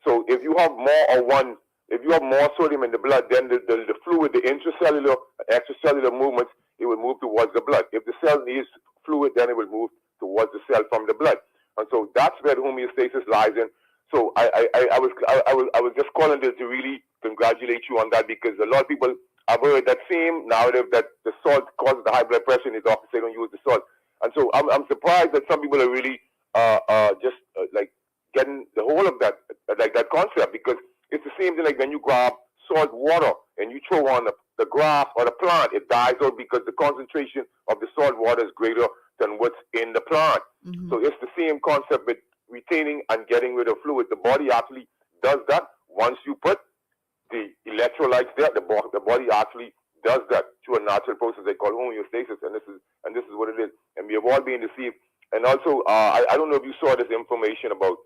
So if you have more sodium in the blood, then the fluid, the intracellular, extracellular movements, it will move towards the blood. If the cell needs fluid, then it will move towards the cell from the blood. And so that's where the homeostasis lies in. So I was just calling to really congratulate you on that, because a lot of people have heard that same narrative that the salt causes the high blood pressure, and they often say don't use the salt. And so I'm surprised that some people are really just like getting the whole of that, like that concept, because it's the same thing like when you grab salt water and you throw on the grass or the plant, it dies out because the concentration of the salt water is greater than what's in the plant. Mm-hmm. So it's the same concept with retaining and getting rid of fluid. The body actually does that. Once you put the electrolytes there, the body actually does that through a natural process they call homeostasis, and this is what it is. And we have all been deceived. And also, I don't know if you saw this information about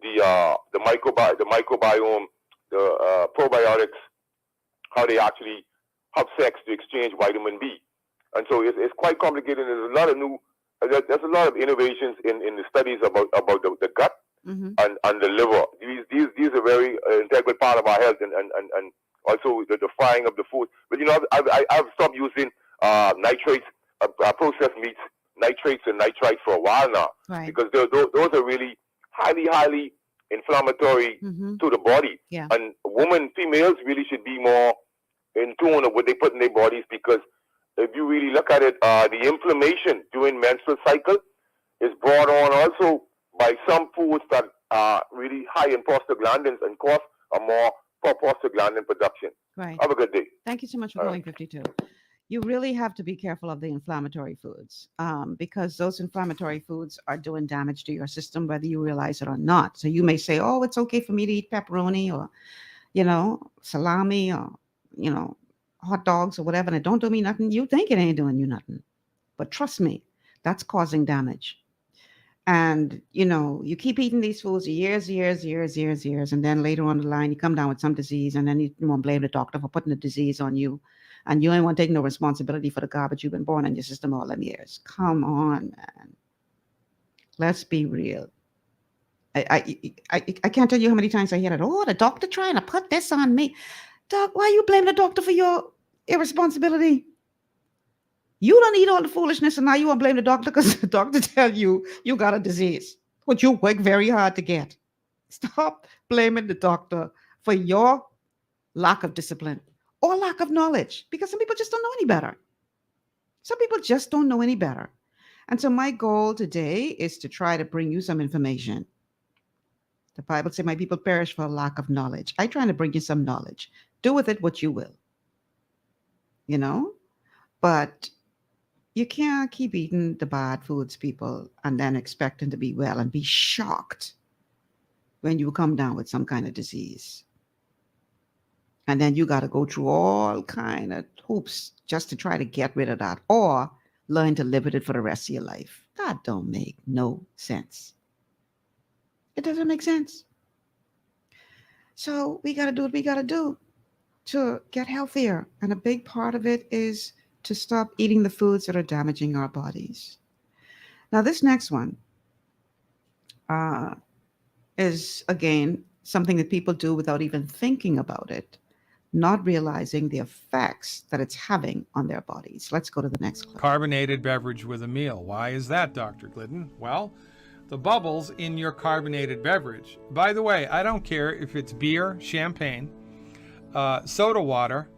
the microbiome, the probiotics, how they actually have sex to exchange vitamin B. And so it's quite complicated. There's a lot of innovations in the studies about the gut, mm-hmm. and the liver. These are very integral part of our health, and also the frying of the food. But I've stopped using nitrates, processed meats, nitrates and nitrites for a while now, right. Because those are really highly inflammatory, mm-hmm. to the body. Yeah. And females really should be more in tune of what they put in their bodies, because if you really look at it, the inflammation during menstrual cycle is brought on also by some foods that are really high in prostaglandins and cause a more prostaglandin production. Right. Have a good day. Thank you so much for calling 52. you really have to be careful of the inflammatory foods because those inflammatory foods are doing damage to your system, whether you realize it or not. So you may say, oh, it's okay for me to eat pepperoni or, salami or, hot dogs or whatever, and it don't do me nothing. You think it ain't doing you nothing. But trust me, that's causing damage. And, you keep eating these foods years, and then later on the line, you come down with some disease, and then you want to blame the doctor for putting the disease on you. And you ain't want to take no responsibility for the garbage you've been born in your system all them years. Come on, man. Let's be real. I can't tell you how many times I hear that. Oh, the doctor trying to put this on me. Doc, why you blame the doctor for your irresponsibility? You don't eat all the foolishness, and now you want to blame the doctor because the doctor tell you you got a disease, which you work very hard to get. Stop blaming the doctor for your lack of discipline or lack of knowledge, because some people just don't know any better. Some people just don't know any better. And so my goal today is to try to bring you some information. The Bible says, my people perish for lack of knowledge. I try to bring you some knowledge. Do with it what you will. But you can't keep eating the bad foods, people, and then expecting to be well and be shocked when you come down with some kind of disease. And then you got to go through all kind of hoops just to try to get rid of that or learn to live with it for the rest of your life. That don't make no sense. It doesn't make sense. So we got to do what we got to do to get healthier. And a big part of it is to stop eating the foods that are damaging our bodies. Now, this next one is, again, something that people do without even thinking about it, not realizing the effects that it's having on their bodies. Let's go to the next clip. Carbonated beverage with a meal. Why is that, Dr. Glidden? Well, the bubbles in your carbonated beverage. By the way, I don't care if it's beer, champagne, soda water,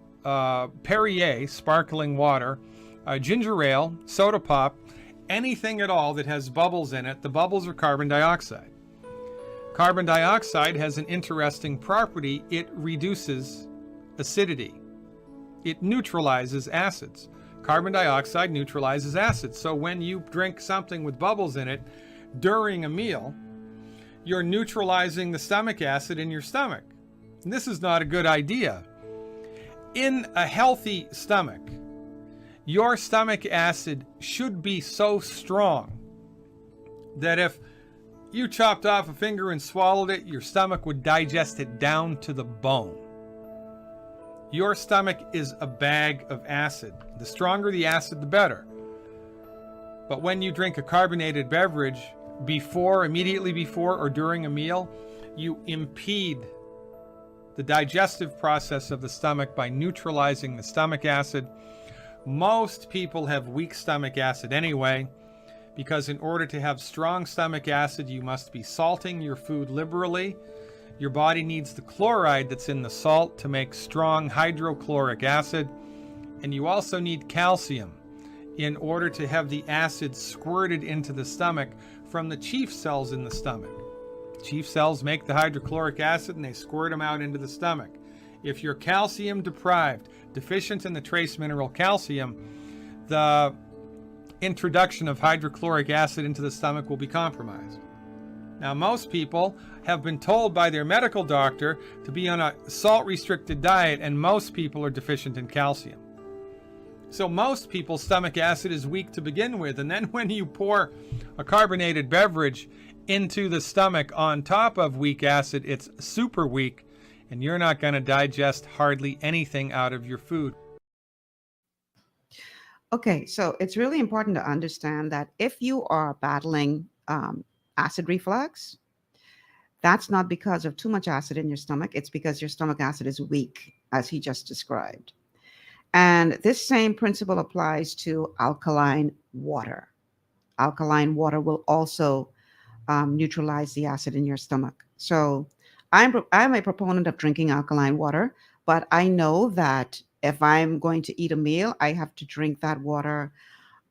Perrier, sparkling water, ginger ale, soda pop, anything at all that has bubbles in it. The bubbles are carbon dioxide. Carbon dioxide has an interesting property. It reduces acidity. It neutralizes acids. Carbon dioxide neutralizes acids. So when you drink something with bubbles in it during a meal, you're neutralizing the stomach acid in your stomach. And this is not a good idea. In a healthy stomach, your stomach acid should be so strong that if you chopped off a finger and swallowed it, your stomach would digest it down to the bone. Your stomach is a bag of acid. The stronger the acid, the better. But when you drink a carbonated beverage immediately before or during a meal, you impede the digestive process of the stomach by neutralizing the stomach acid. Most people have weak stomach acid anyway, because in order to have strong stomach acid, you must be salting your food liberally. Your body needs the chloride that's in the salt to make strong hydrochloric acid. And you also need calcium in order to have the acid squirted into the stomach from the chief cells in the stomach. Chief cells make the hydrochloric acid and they squirt them out into the stomach. If you're calcium deprived, deficient in the trace mineral calcium, the introduction of hydrochloric acid into the stomach will be compromised. Now, most people have been told by their medical doctor to be on a salt-restricted diet, and most people are deficient in calcium. So most people's stomach acid is weak to begin with, and then when you pour a carbonated beverage into the stomach on top of weak acid, it's super weak, and you're not going to digest hardly anything out of your food. Okay, so it's really important to understand that if you are battling acid reflux, that's not because of too much acid in your stomach. It's because your stomach acid is weak, as he just described. And this same principle applies to alkaline water. Alkaline water will also neutralize the acid in your stomach. So I'm a proponent of drinking alkaline water, but I know that if I'm going to eat a meal, I have to drink that water.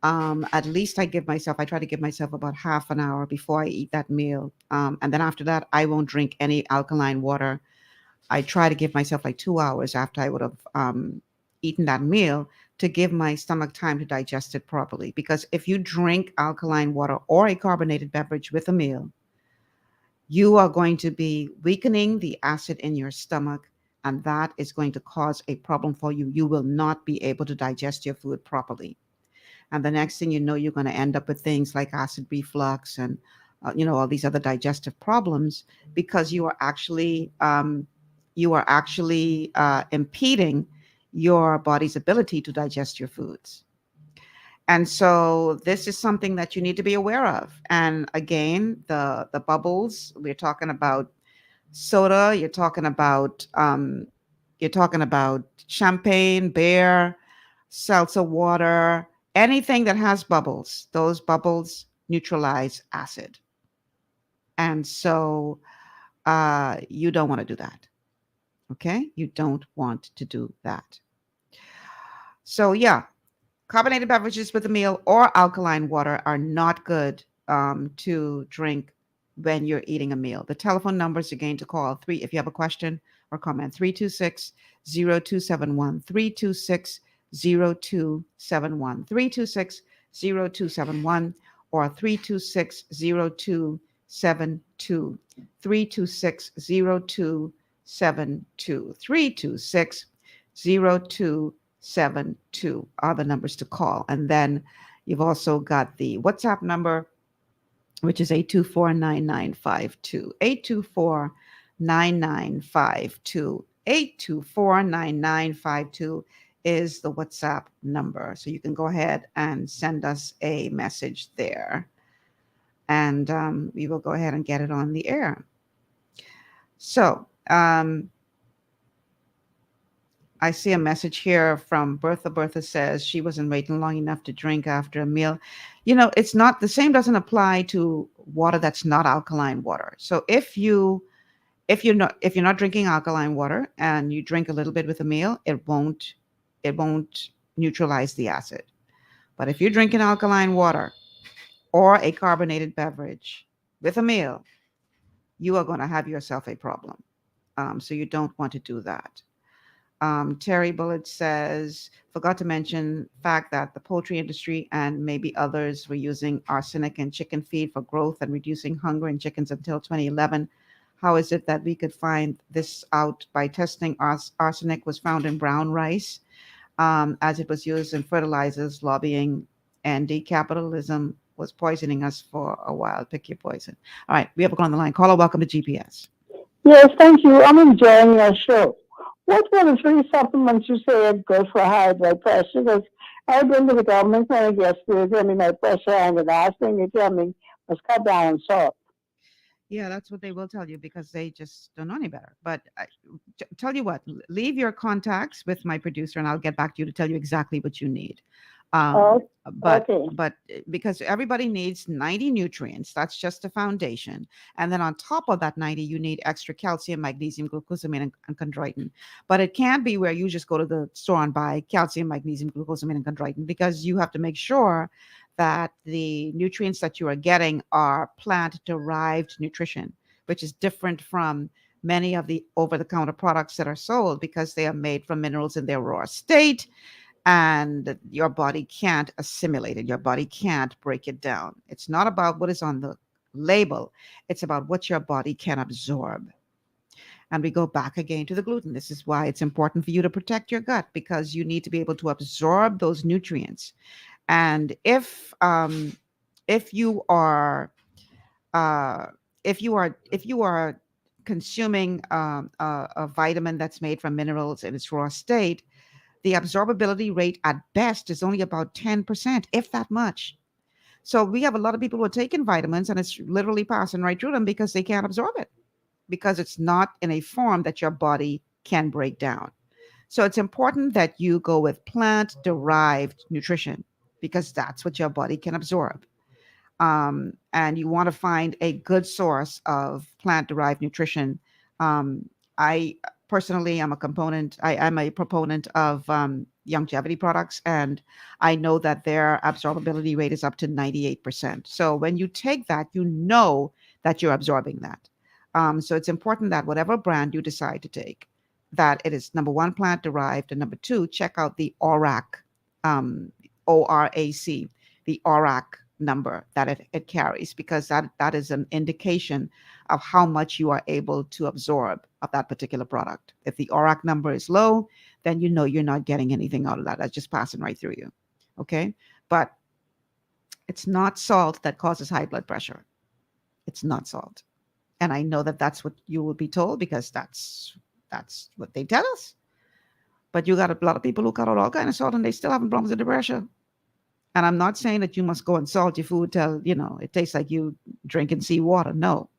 At least I try to give myself about half an hour before I eat that meal. And then after that, I won't drink any alkaline water. I try to give myself like 2 hours after I would have eaten that meal to give my stomach time to digest it properly. Because if you drink alkaline water or a carbonated beverage with a meal, you are going to be weakening the acid in your stomach, and that is going to cause a problem for you. You will not be able to digest your food properly. And the next thing you know, you're going to end up with things like acid reflux and, all these other digestive problems, because you are actually impeding your body's ability to digest your foods. And so this is something that you need to be aware of. And again, the bubbles, we're talking about soda, you're talking about champagne, beer, seltzer water, anything that has bubbles. Those bubbles neutralize acid. And so you don't want to do that. Okay? You don't want to do that. So yeah, carbonated beverages with a meal or alkaline water are not good to drink when you're eating a meal. The telephone numbers again to call if you have a question or comment, 326-0271, 326-0271, 326-0271, or 326-0272, 326-0272, 326-0272 are the numbers to call. And then you've also got the WhatsApp number, which is 824-9952, 824-9952, 824-9952 is the WhatsApp number. So you can go ahead and send us a message there, and we will go ahead and get it on the air. So I see a message here from Bertha. Bertha says she wasn't waiting long enough to drink after a meal. It's not the same, doesn't apply to water that's not alkaline water. So if you're not drinking alkaline water and you drink a little bit with a meal, it won't neutralize the acid. But if you're drinking alkaline water or a carbonated beverage with a meal, you are going to have yourself a problem. So you don't want to do that. Terry Bullitt says, forgot to mention the fact that the poultry industry and maybe others were using arsenic in chicken feed for growth and reducing hunger in chickens until 2011. How is it that we could find this out by testing? Arsenic was found in brown rice, as it was used in fertilizers. Lobbying and decapitalism was poisoning us for a while. Pick your poison. All right, we have a call on the line. Caller, welcome to GPS. Yes, thank you. I'm enjoying your show. What were the 3 supplements you said good for high blood pressure? Because I've been to the government clinic yesterday, tell me my pressure, and the last thing they tell me was cut down on salt. Yeah, that's what they will tell you, because they just don't know any better. But tell you what, leave your contacts with my producer, and I'll get back to you to tell you exactly what you need. But because everybody needs 90 nutrients, that's just the foundation. And then on top of that 90, you need extra calcium, magnesium, glucosamine, and chondroitin. But it can't be where you just go to the store and buy calcium, magnesium, glucosamine, and chondroitin, because you have to make sure that the nutrients that you are getting are plant-derived nutrition, which is different from many of the over-the-counter products that are sold, because they are made from minerals in their raw state, and your body can't assimilate it. Your body can't break it down. It's not about what is on the label. It's about what your body can absorb. And we go back again to the gluten. This is why it's important for you to protect your gut, because you need to be able to absorb those nutrients. And if you are consuming a vitamin that's made from minerals in its raw state, the absorbability rate at best is only about 10%, if that much. So we have a lot of people who are taking vitamins and it's literally passing right through them because they can't absorb it, because it's not in a form that your body can break down. So it's important that you go with plant-derived nutrition, because that's what your body can absorb. And you want to find a good source of plant-derived nutrition. I personally am a proponent of longevity products, and I know that their absorbability rate is up to 98%. So when you take that, you know that you're absorbing that. So it's important that whatever brand you decide to take, that it is, number one, plant derived, and number two, check out the ORAC ORAC, the ORAC number that it carries, because that is an indication of how much you are able to absorb of that particular product. If the ORAC number is low, then you know you're not getting anything out of that. That's just passing right through you. Okay? But it's not salt that causes high blood pressure. It's not salt. And I know that that's what you will be told, because that's what they tell us. But you got a lot of people who cut out all kind of salt and they still having problems with the pressure. And I'm not saying that you must go and salt your food till, it tastes like you drinking seawater. No,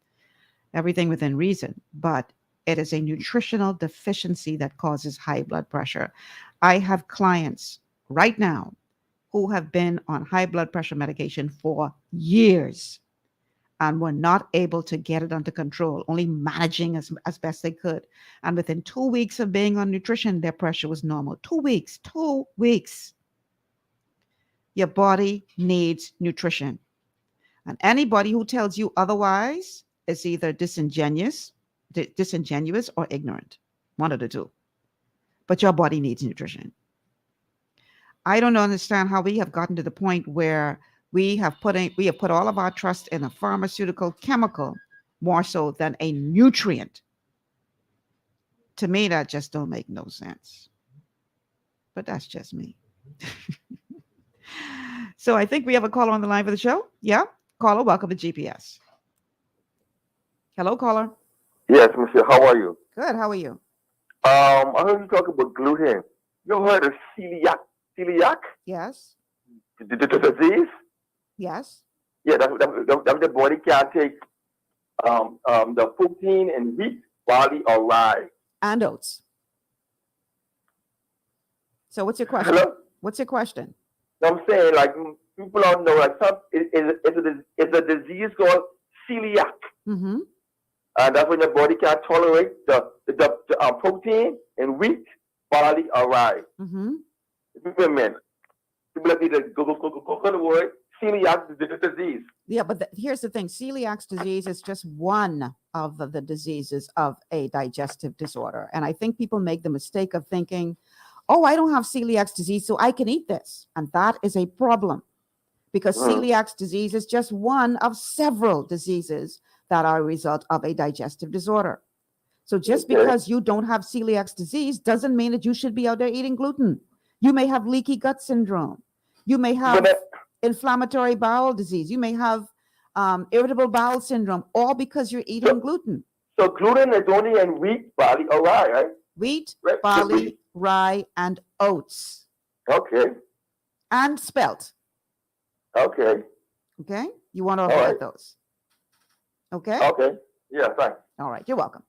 everything within reason. But it is a nutritional deficiency that causes high blood pressure. I have clients right now who have been on high blood pressure medication for years and were not able to get it under control, only managing as best they could. And within 2 weeks of being on nutrition, their pressure was normal. 2 weeks, 2 weeks. Your body needs nutrition. And anybody who tells you otherwise is either disingenuous or ignorant. One of the two. But your body needs nutrition. I don't understand how we have gotten to the point where we have put all of our trust in a pharmaceutical chemical more so than a nutrient. To me, that just don't make no sense. But that's just me. So I think we have a caller on the line for the show. Yeah? Caller, welcome to GPS. Hello, caller. Yes, Monsieur. How are you? Good. How are you? I heard you talk about gluten. You ever heard of celiac? Celiac? Yes. The disease? Yes. Yeah, that's the body can't take the protein in wheat, barley, or rye. And oats. So what's your question? Hello? What's your question? I'm saying, like, people don't know, like, it's a disease called celiac. Mm-hmm. And that's when your body can't tolerate the protein in wheat, barley, or rye. Mm-hmm. Women, people need to go the word celiac disease. Yeah, but here's the thing. Celiac disease is just one of the diseases of a digestive disorder. And I think people make the mistake of thinking, oh, I don't have celiac disease, so I can eat this. And that is a problem, because celiac disease is just one of several diseases that are a result of a digestive disorder. So just because you don't have celiac disease doesn't mean that you should be out there eating gluten. You may have leaky gut syndrome. You may have inflammatory bowel disease. You may have irritable bowel syndrome, all because you're eating gluten. So gluten is only in wheat, barley, or rye, right? Wheat, barley, rye, and oats. Okay. And spelt. Okay. Okay? You want to avoid those. Okay? Okay. Yeah, thanks. All right. You're welcome.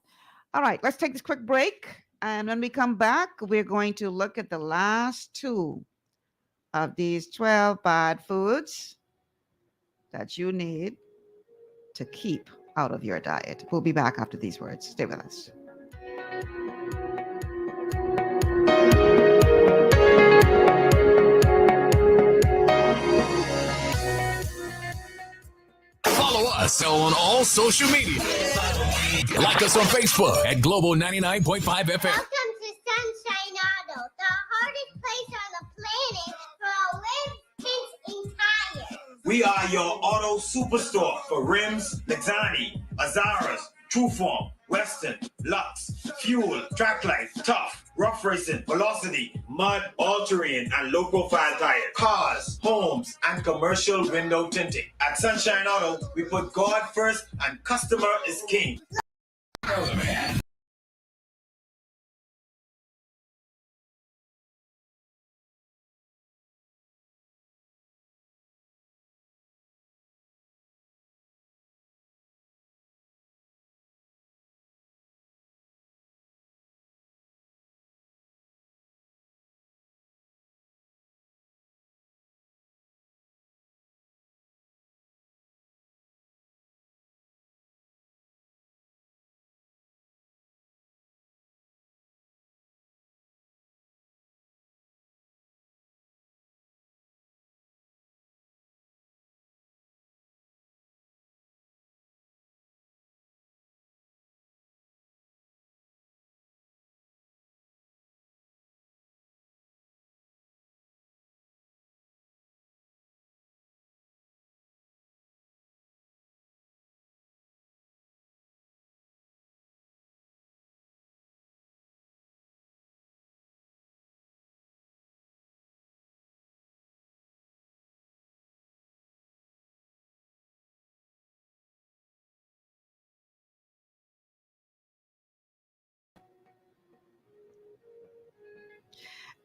All right. Let's take this quick break. And when we come back, we're going to look at the last two of these 12 bad foods that you need to keep out of your diet. We'll be back after these words. Stay with us. Follow us on all social media. Like us on Facebook at Global 99.5 FM. Welcome to Sunshine Auto, the hardest place on the planet for rims, tints, and tires. We are your auto superstore for rims, Lexani, Azaras, Trueform, Western, Lux, Fuel, Tracklife, Tough, Rough Racing, Velocity, Mud, All-Terrain, and low-profile tires, cars, homes, and commercial window tinting. At Sunshine Auto, we put God first and customer is king.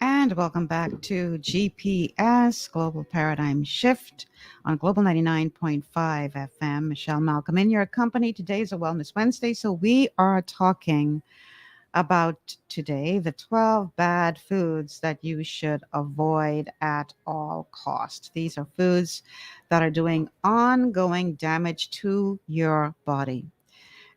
And welcome back to GPS Global Paradigm Shift on Global 99.5 FM. Michelle Malcolm in your company. Today is a Wellness Wednesday, so we are talking about today the 12 bad foods that you should avoid at all costs. These are foods that are doing ongoing damage to your body.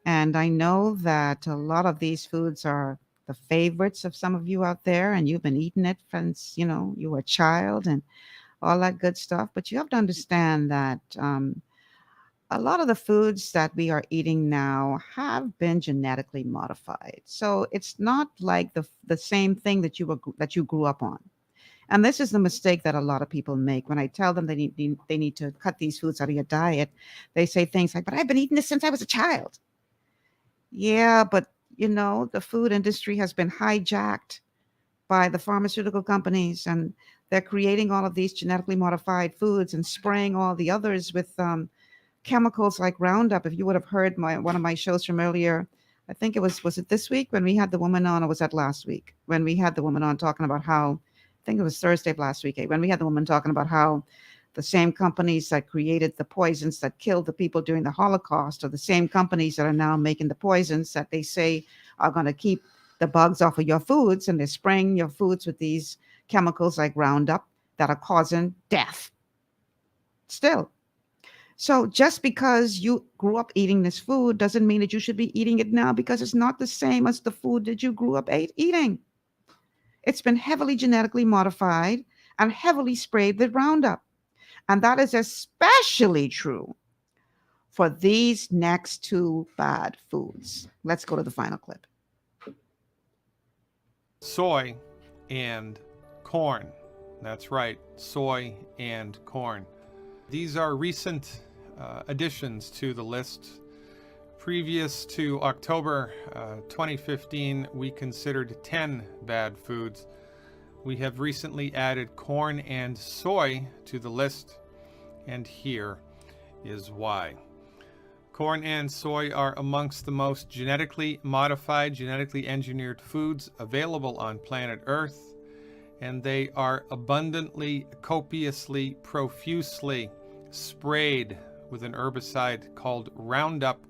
And I know that a lot of these foods are the favorites of some of you out there, and you've been eating it since, you were a child and all that good stuff. But you have to understand that a lot of the foods that we are eating now have been genetically modified. So it's not like the same thing that you grew up on. And this is the mistake that a lot of people make. When I tell them they need to cut these foods out of your diet, they say things like, "But I've been eating this since I was a child." Yeah, but the food industry has been hijacked by the pharmaceutical companies, and they're creating all of these genetically modified foods and spraying all the others with chemicals like Roundup. If you would have heard one of my shows from earlier, I think it was it this week when we had the woman on, or was that last week when we had the woman on talking about how, I think it was Thursday of last week, when we had the woman talking about how the same companies that created the poisons that killed the people during the Holocaust are the same companies that are now making the poisons that they say are going to keep the bugs off of your foods, and they're spraying your foods with these chemicals like Roundup that are causing death still. So just because you grew up eating this food doesn't mean that you should be eating it now, because it's not the same as the food that you grew up eating. It's been heavily genetically modified and heavily sprayed with Roundup. And that is especially true for these next two bad foods. Let's go to the final clip. Soy and corn. That's right, soy and corn. These are recent additions to the list. Previous to October 2015, we considered 10 bad foods. We have recently added corn and soy to the list, and here is why. Corn and soy are amongst the most genetically modified, genetically engineered foods available on planet Earth, and they are abundantly, copiously, profusely sprayed with an herbicide called Roundup,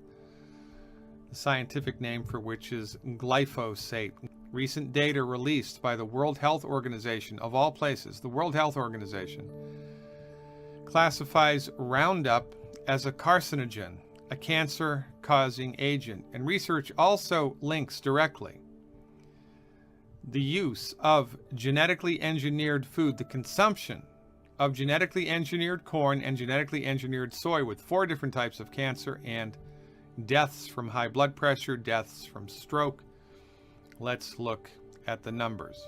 the scientific name for which is glyphosate. Recent data released by the World Health Organization, of all places, the World Health Organization, classifies Roundup as a carcinogen, a cancer-causing agent. And research also links directly the use of genetically engineered food, the consumption of genetically engineered corn and genetically engineered soy, with 4 different types of cancer and deaths from high blood pressure, deaths from stroke. Let's look at the numbers.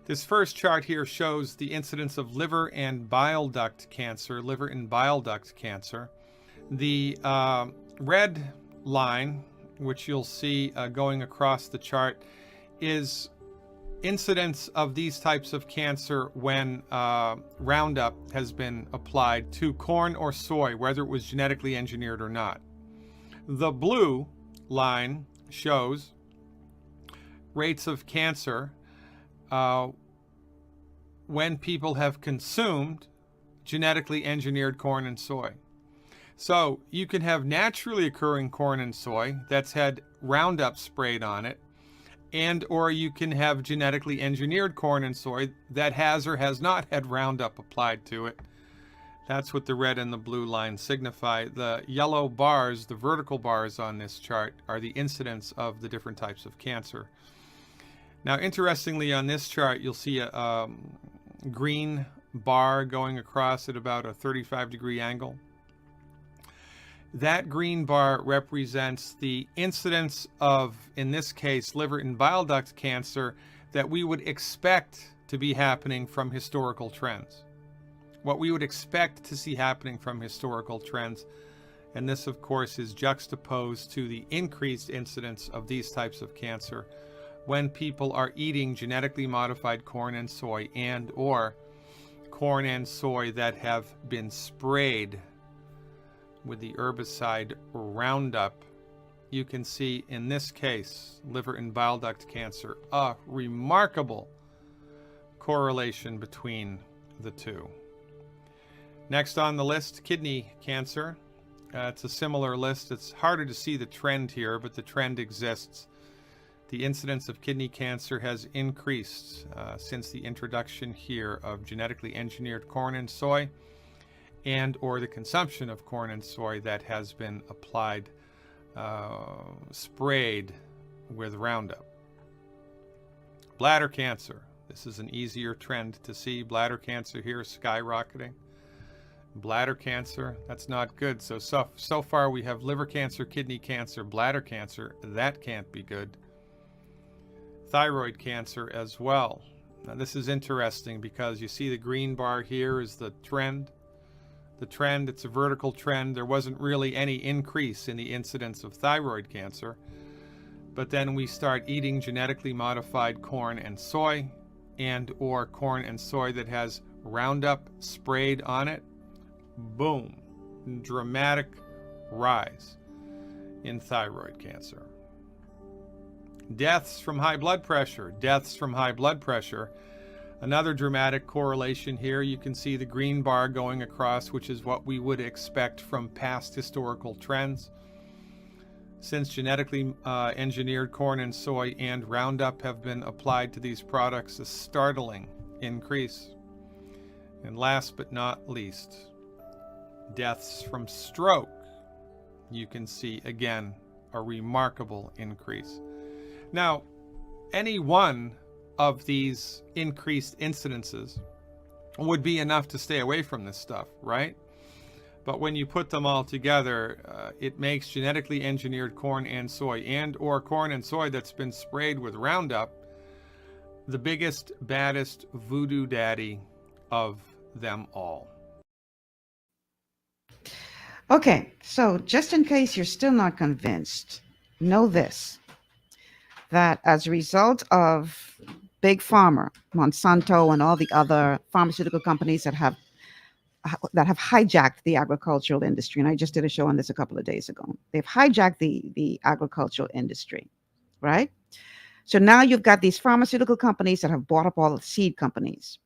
This first chart here shows the incidence of liver and bile duct cancer, liver and bile duct cancer. The red line, which you'll see going across the chart, is incidence of these types of cancer when Roundup has been applied to corn or soy, whether it was genetically engineered or not. The blue line shows rates of cancer when people have consumed genetically engineered corn and soy. So you can have naturally occurring corn and soy that's had Roundup sprayed on it, and or you can have genetically engineered corn and soy that has or has not had Roundup applied to it. That's what the red and the blue lines signify. The yellow bars, the vertical bars on this chart, are the incidence of the different types of cancer. Now, interestingly, on this chart, you'll see a green bar going across at about a 35-degree angle. That green bar represents the incidence of, in this case, liver and bile duct cancer that we would expect to be happening from historical trends. What we would expect to see happening from historical trends. And this, of course, is juxtaposed to the increased incidence of these types of cancer when people are eating genetically modified corn and soy, and or corn and soy that have been sprayed with the herbicide Roundup you can see in this case, liver and bile duct cancer, a remarkable correlation between the two. Next on the list, kidney cancer. It's a similar list. It's harder to see the trend here, but the trend exists. The incidence of kidney cancer has increased since the introduction here of genetically engineered corn and soy, and or the consumption of corn and soy that has been applied, sprayed with Roundup. Bladder cancer. This is an easier trend to see. Bladder cancer here skyrocketing. Bladder cancer, that's not good. So far we have liver cancer, kidney cancer, bladder cancer. That can't be good. Thyroid cancer as well. Now this is interesting because you see the green bar here is the trend. The trend, it's a vertical trend. There wasn't really any increase in the incidence of thyroid cancer. But then we start eating genetically modified corn and soy, and or corn and soy that has Roundup sprayed on it. Boom. Dramatic rise in thyroid cancer. Deaths from high blood pressure. Deaths from high blood pressure. Another dramatic correlation here. You can see the green bar going across, which is what we would expect from past historical trends. Since genetically engineered corn and soy and Roundup have been applied to these products, a startling increase. And last but not least, deaths from stroke. You can see again a remarkable increase. Now, any one of these increased incidences would be enough to stay away from this stuff, right? But when you put them all together, it makes genetically engineered corn and soy, and or corn and soy that's been sprayed with Roundup, the biggest, baddest voodoo daddy of them all. Okay, so just in case you're still not convinced, know this, that as a result of Big Pharma, Monsanto, and all the other pharmaceutical companies that have hijacked the agricultural industry, and I just did a show on this a couple of days ago. They've hijacked the agricultural industry, right? So now you've got these pharmaceutical companies that have bought up all the seed companies,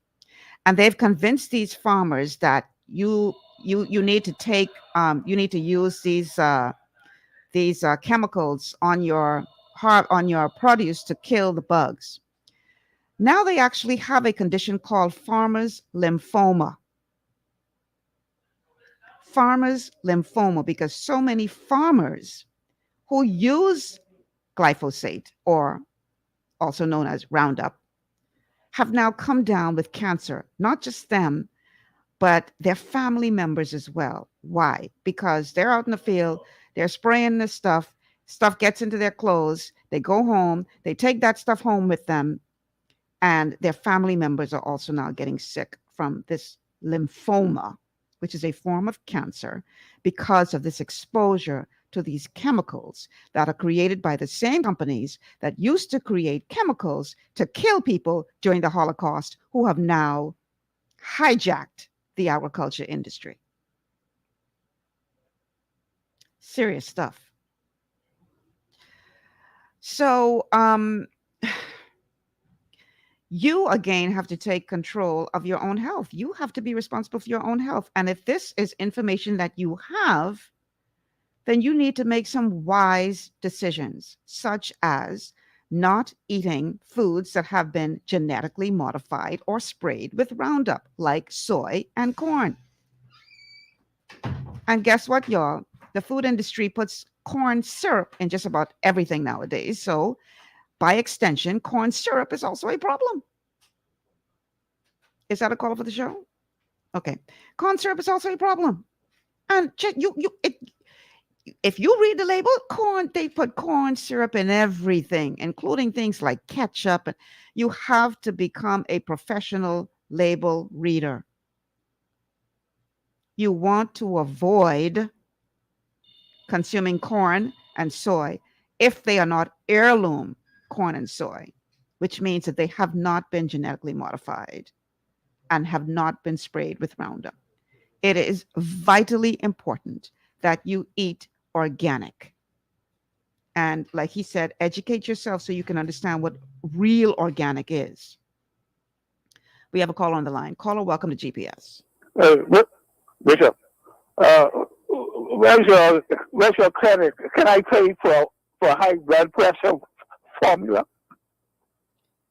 and they've convinced these farmers that you need to take you need to use these chemicals on your produce to kill the bugs. Now they actually have a condition called farmers' lymphoma. Farmers' lymphoma, because so many farmers who use glyphosate, or also known as Roundup, have now come down with cancer. Not just them, but their family members as well. Why? Because they're out in the field, they're spraying this stuff gets into their clothes, they go home, they take that stuff home with them, and their family members are also now getting sick from this lymphoma, which is a form of cancer, because of this exposure to these chemicals that are created by the same companies that used to create chemicals to kill people during the Holocaust, who have now hijacked the agriculture industry. Serious stuff. So you again have to take control of your own health. You have to be responsible for your own health. And if this is information that you have, then you need to make some wise decisions, such as not eating foods that have been genetically modified or sprayed with Roundup, like soy and corn. And guess what, y'all? The food industry puts corn syrup in just about everything nowadays. So by extension, corn syrup is also a problem. Is that a call for the show? Okay. Corn syrup is also a problem. And if you read the label, they put corn syrup in everything, including things like ketchup. You have to become a professional label reader. You want to avoid consuming corn and soy if they are not heirloom corn and soy, which means that they have not been genetically modified and have not been sprayed with Roundup. It is vitally important that you eat organic. And like he said, educate yourself so you can understand what real organic is. We have a caller on the line. Caller, welcome to GPS. Bishop, where's your clinic? Can I pay for high blood pressure formula?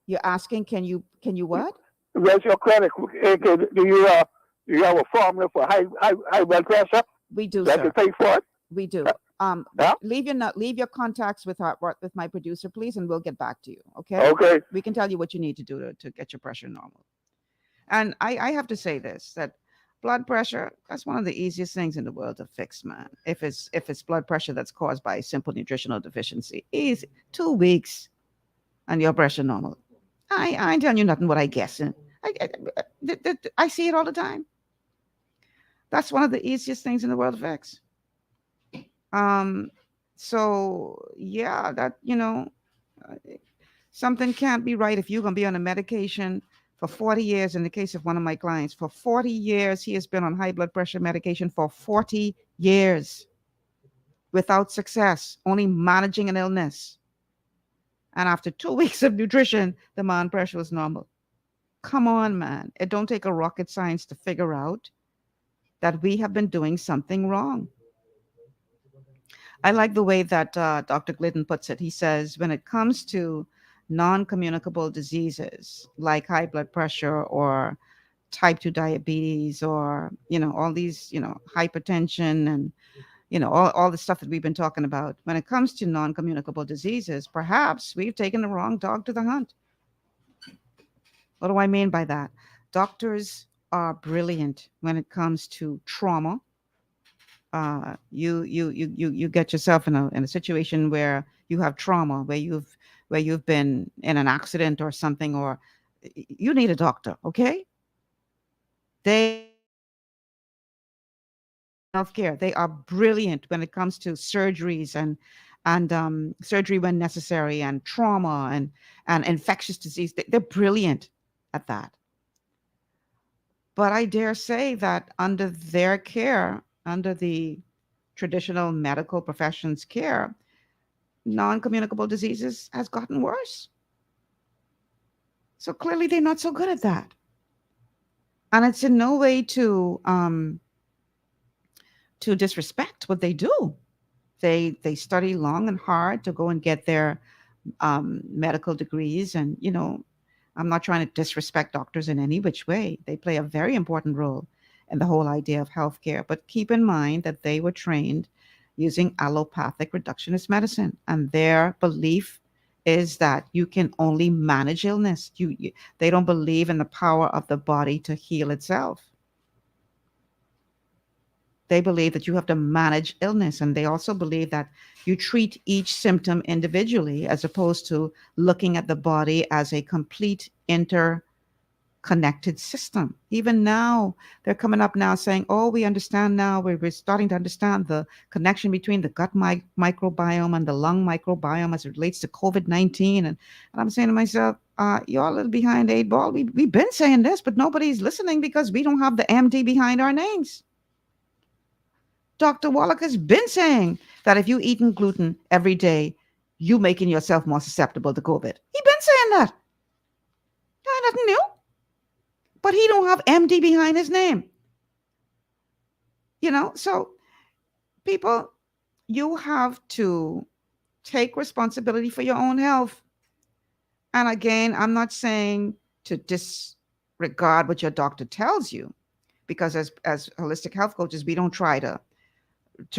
You're asking, can you what? Where's your clinic? Do you have a formula for high blood pressure? We do, so sir. I can pay for it. We do. Leave your contacts with my producer, please, and we'll get back to you. Okay. Okay. We can tell you what you need to do to get your pressure normal. And I have to say this, that blood pressure, that's one of the easiest things in the world to fix, man. If it's blood pressure that's caused by simple nutritional deficiency, easy. 2 weeks and your pressure normal. I ain't telling you nothing what I guessing. I see it all the time. That's one of the easiest things in the world to fix. So yeah, that, something can't be right if you're going to be on a medication for 40 years. In the case of one of my clients, for 40 years, he has been on high blood pressure medication for 40 years without success, only managing an illness. And after 2 weeks of nutrition, the man pressure was normal. Come on, man. It don't take a rocket science to figure out that we have been doing something wrong. I like the way that Dr. Glidden puts it. He says, when it comes to non-communicable diseases like high blood pressure or type 2 diabetes or, all these, hypertension and, all the stuff that we've been talking about. When it comes to non-communicable diseases, perhaps we've taken the wrong dog to the hunt. What do I mean by that? Doctors are brilliant when it comes to trauma. You get yourself in a situation where you have trauma, where you've been in an accident or something, or you need a doctor. Okay, healthcare, they are brilliant when it comes to surgeries and surgery when necessary, and trauma and infectious disease. They're brilliant at that. But I dare say that under their care, under the traditional medical profession's care, non-communicable diseases has gotten worse. So clearly they're not so good at that. And it's in no way to disrespect what they do. They study long and hard to go and get their medical degrees. And, I'm not trying to disrespect doctors in any which way. They play a very important role in the whole idea of healthcare. But keep in mind that they were trained using allopathic reductionist medicine. And their belief is that you can only manage illness. They don't believe in the power of the body to heal itself. They believe that you have to manage illness. And they also believe that you treat each symptom individually, as opposed to looking at the body as a complete interconnected system. Even now, they're coming up now saying, oh, we understand now, we're starting to understand the connection between the gut microbiome and the lung microbiome as it relates to COVID-19. And I'm saying to myself, you're a little behind 8 ball. We've been saying this, but nobody's listening because we don't have the MD behind our names. Dr. Wallach has been saying that if you eating gluten every day, you making yourself more susceptible to COVID. He been saying that. Nothing new. But he don't have MD behind his name. So people, you have to take responsibility for your own health. And again, I'm not saying to disregard what your doctor tells you, because as holistic health coaches, we don't try to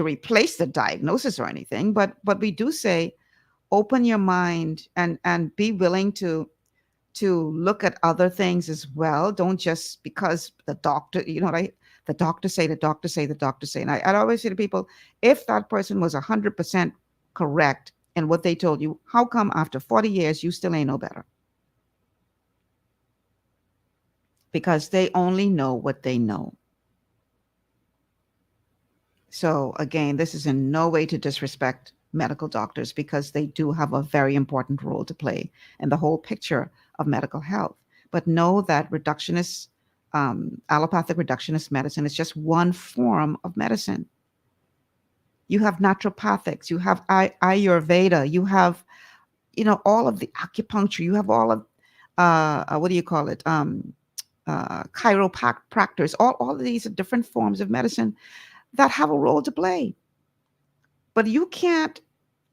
replace the diagnosis or anything, but we do say, open your mind and be willing to look at other things as well. Don't just because the doctor, the doctor say. And I'd always say to people, if that person was 100% correct in what they told you, how come after 40 years you still ain't no better? Because they only know what they know. So again, this is in no way to disrespect medical doctors, because they do have a very important role to play in the whole picture of medical health. But know that reductionist, allopathic reductionist medicine is just one form of medicine. You have naturopathics. You have Ayurveda. You have, all of the acupuncture. You have all of, what do you call it? Chiropractors. All of these are different forms of medicine that have a role to play. But you can't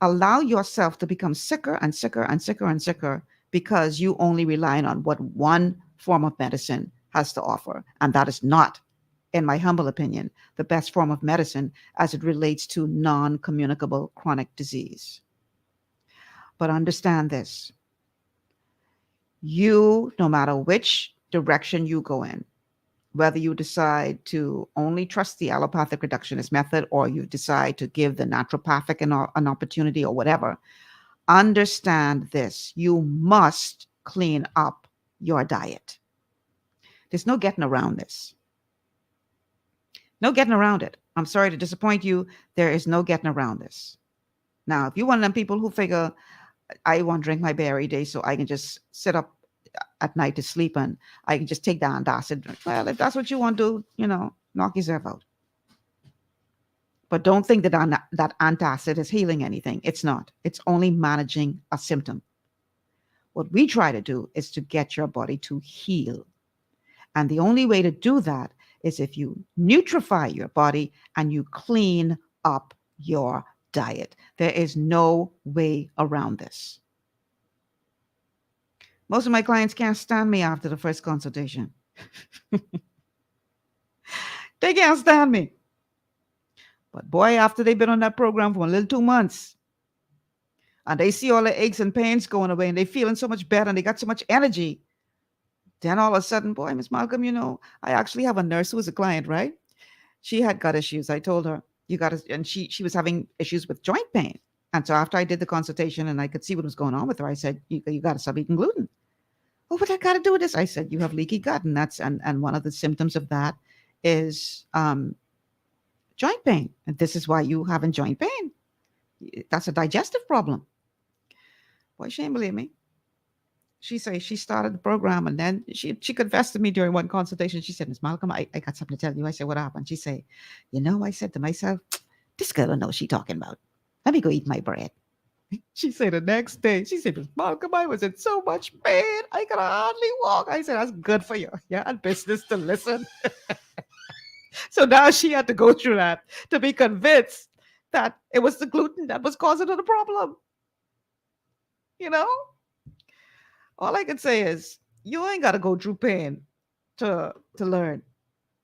allow yourself to become sicker and sicker and sicker and sicker because you only rely on what one form of medicine has to offer. And that is not, in my humble opinion, the best form of medicine as it relates to non-communicable chronic disease. But understand this. You, no matter which direction you go in, whether you decide to only trust the allopathic reductionist method or you decide to give the naturopathic an opportunity or whatever, understand this. You must clean up your diet. There's no getting around this. No getting around it. I'm sorry to disappoint you. There is no getting around this. Now, if you're one of them people who figure, I won't drink my beer every day so I can just sit up at night to sleep and I can just take the antacid. Well, if that's what you want to do, knock yourself out. But don't think that that antacid is healing anything. It's not. It's only managing a symptom. What we try to do is to get your body to heal. And the only way to do that is if you nutrify your body and you clean up your diet. There is no way around this. Most of my clients can't stand me after the first consultation. They can't stand me. But boy, after they've been on that program for a little 2 months, and they see all the aches and pains going away, and they're feeling so much better, and they got so much energy, then all of a sudden, boy, Miss Malcolm, I actually have a nurse who was a client, right? She had gut issues. I told her, and she was having issues with joint pain. And so after I did the consultation and I could see what was going on with her, I said, you got to stop eating gluten. Oh, what I got to do with this? I said, you have leaky gut. And and one of the symptoms of that is joint pain. And this is why you having joint pain. That's a digestive problem. Boy, she ain't believe me. She said she started the program and then she confessed to me during one consultation. She said, Miss Malcolm, I got something to tell you. I said, what happened? She said, I said to myself, this girl don't know what she's talking about. Let me go eat my bread. She said the next day, she said, Miss Malcolm, I was in so much pain. I could hardly walk. I said, that's good for you. Yeah, and business to listen. So now she had to go through that to be convinced that it was the gluten that was causing her the problem. All I can say is you ain't got to go through pain to learn.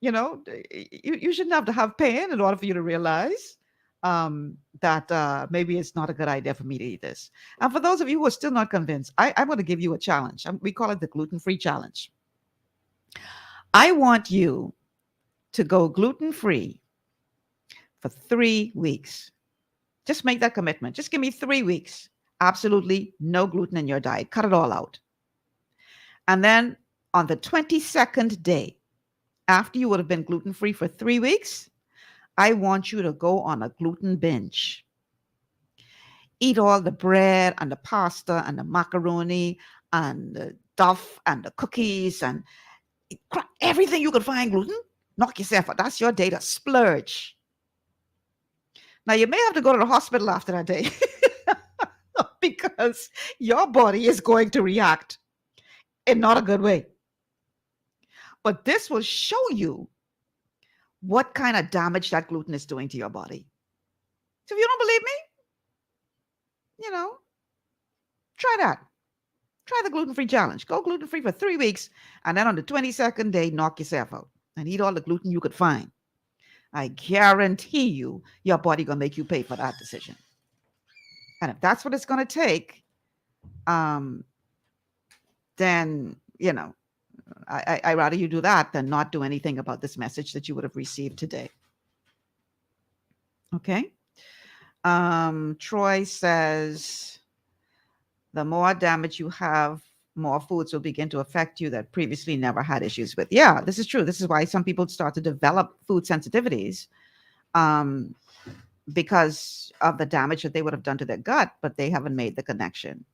You shouldn't have to have pain in order for you to realize that maybe it's not a good idea for me to eat this. And for those of you who are still not convinced, I'm going to give you a challenge. We call it the gluten-free challenge. I want you to go gluten-free for 3 weeks. Just make that commitment. Just give me 3 weeks. Absolutely no gluten in your diet. Cut it all out. And then on the 22nd day, after you would have been gluten-free for 3 weeks, I want you to go on a gluten binge. Eat all the bread and the pasta and the macaroni and the duff and the cookies and everything you could find gluten. Knock yourself out. That's your day to splurge. Now, you may have to go to the hospital after that day because your body is going to react in not a good way. But this will show you what kind of damage that gluten is doing to your body. So if you don't believe me, try that. Try the gluten-free challenge. Go gluten-free for 3 weeks, and then on the 22nd day, knock yourself out and eat all the gluten you could find. I guarantee you, your body going to make you pay for that decision. And if that's what it's going to take, then, I'd rather you do that than not do anything about this message that you would have received today. Okay. Troy says, the more damage you have, more foods will begin to affect you that previously never had issues with. Yeah, this is true. This is why some people start to develop food sensitivities because of the damage that they would have done to their gut, but they haven't made the connection.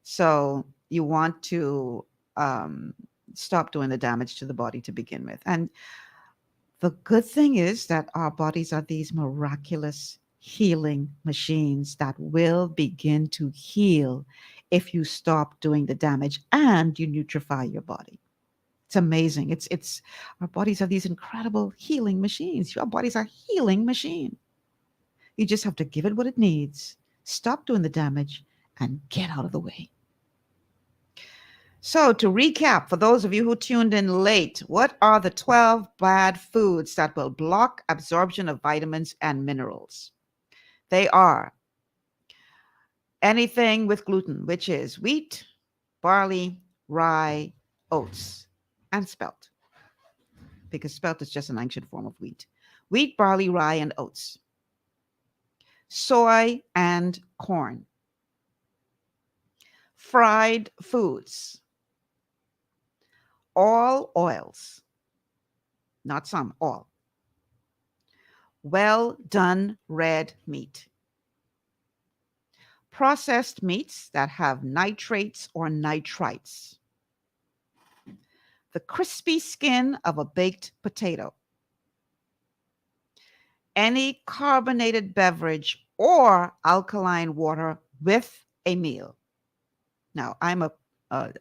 So you want to stop doing the damage to the body to begin with. And The good thing is that our bodies are these miraculous healing machines that will begin to heal if you stop doing the damage and you nutrify your body. It's amazing. It's our bodies are these incredible healing machines. Your bodies are healing machine. You just have to give it what it needs, stop doing the damage, and get out of the way. So, to recap, for those of you who tuned in late, what are the 12 bad foods that will block absorption of vitamins and minerals? They are anything with gluten, which is wheat, barley, rye, oats, and spelt, because spelt is just an ancient form of wheat. Wheat, barley, rye, and oats. Soy and corn. Fried foods. All oils. Not some, all. Well done red meat. Processed meats that have nitrates or nitrites. The crispy skin of a baked potato. Any carbonated beverage or alkaline water with a meal. Now,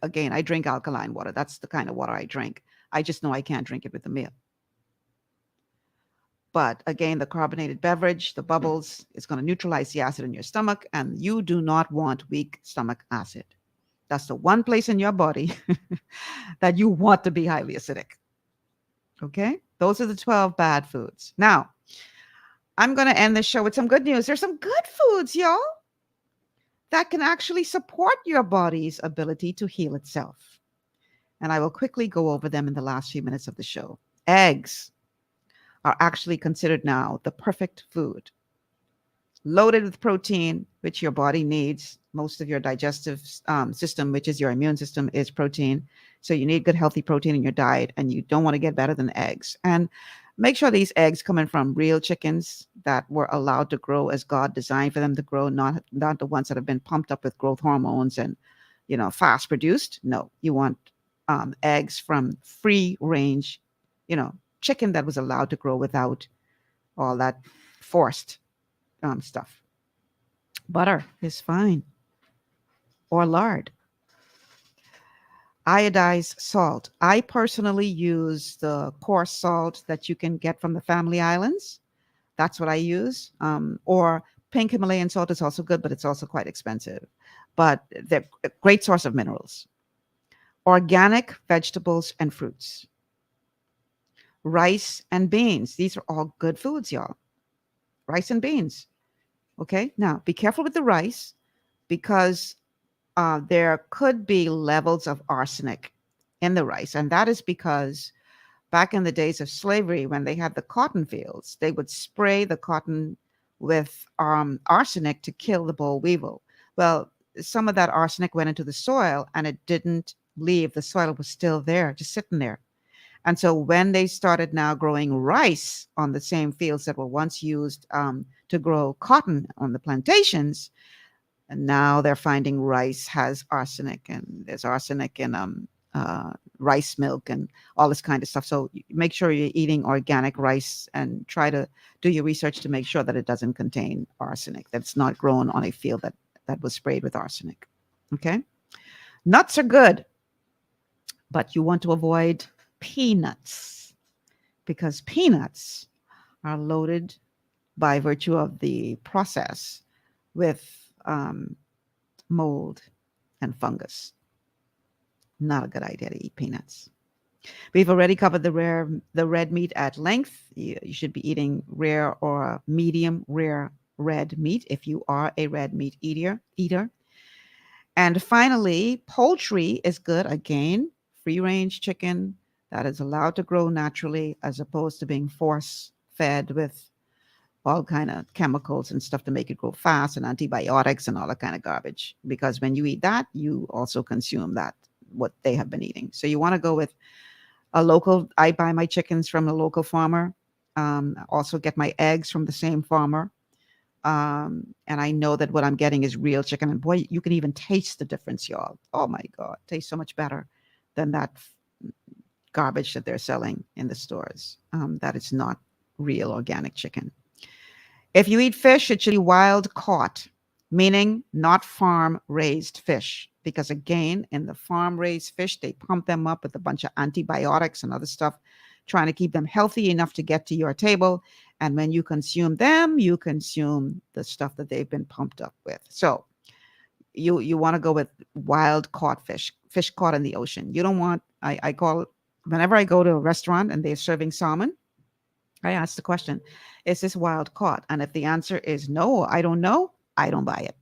again, I drink alkaline water. That's the kind of water I drink. I just know I can't drink it with a meal. But again, the carbonated beverage, the bubbles, is going to neutralize the acid in your stomach, and you do not want weak stomach acid. That's the one place in your body that you want to be highly acidic. Okay? Those are the 12 bad foods. Now, I'm going to end the show with some good news. There's some good foods, y'all, that can actually support your body's ability to heal itself. And I will quickly go over them in the last few minutes of the show. Eggs are actually considered now the perfect food. Loaded with protein, which your body needs. Most of your digestive system, which is your immune system, is protein. So you need good, healthy protein in your diet, and you don't want to get better than eggs. And make sure these eggs coming from real chickens that were allowed to grow as God designed for them to grow, not the ones that have been pumped up with growth hormones and, fast produced. No, you want eggs from free range, chicken that was allowed to grow without all that forced stuff. Butter is fine, or lard. Iodized salt. I personally use the coarse salt that you can get from the Family Islands. That's what I use. Or pink Himalayan salt is also good, but it's also quite expensive. But they're a great source of minerals. Organic vegetables and fruits. Rice and beans. These are all good foods, y'all. Rice and beans. Okay, now be careful with the rice, because there could be levels of arsenic in the rice. And that is because back in the days of slavery, when they had the cotton fields, they would spray the cotton with arsenic to kill the boll weevil. Well, some of that arsenic went into the soil and it didn't leave. The soil was still there, just sitting there. And so when they started now growing rice on the same fields that were once used to grow cotton on the plantations, and now they're finding rice has arsenic, and there's arsenic in rice milk and all this kind of stuff. So make sure you're eating organic rice and try to do your research to make sure that it doesn't contain arsenic, that it's not grown on a field that was sprayed with arsenic. Okay? Nuts are good, but you want to avoid peanuts, because peanuts are loaded by virtue of the process with mold and fungus. Not a good idea to eat peanuts. We've already covered the red meat at length. You should be eating rare or medium rare red meat if you are a red meat eater. And finally, poultry is good. Again, free range chicken that is allowed to grow naturally, as opposed to being force fed with all kind of chemicals and stuff to make it grow fast, and antibiotics and all that kind of garbage. Because when you eat that, you also consume that, what they have been eating. So you want to go with a local. I buy my chickens from a local farmer. Also get my eggs from the same farmer. And I know that what I'm getting is real chicken. And boy, you can even taste the difference, y'all. Oh my God, tastes so much better than that garbage that they're selling in the stores. That is not real organic chicken. If you eat fish, it should be wild caught, meaning not farm raised fish. Because again, in the farm raised fish, they pump them up with a bunch of antibiotics and other stuff, trying to keep them healthy enough to get to your table. And when you consume them, you consume the stuff that they've been pumped up with. So you want to go with wild caught fish caught in the ocean. You don't want, I call it, whenever I go to a restaurant and they're serving salmon, I ask the question, is this wild caught? And if the answer is no, I don't know, I don't buy it.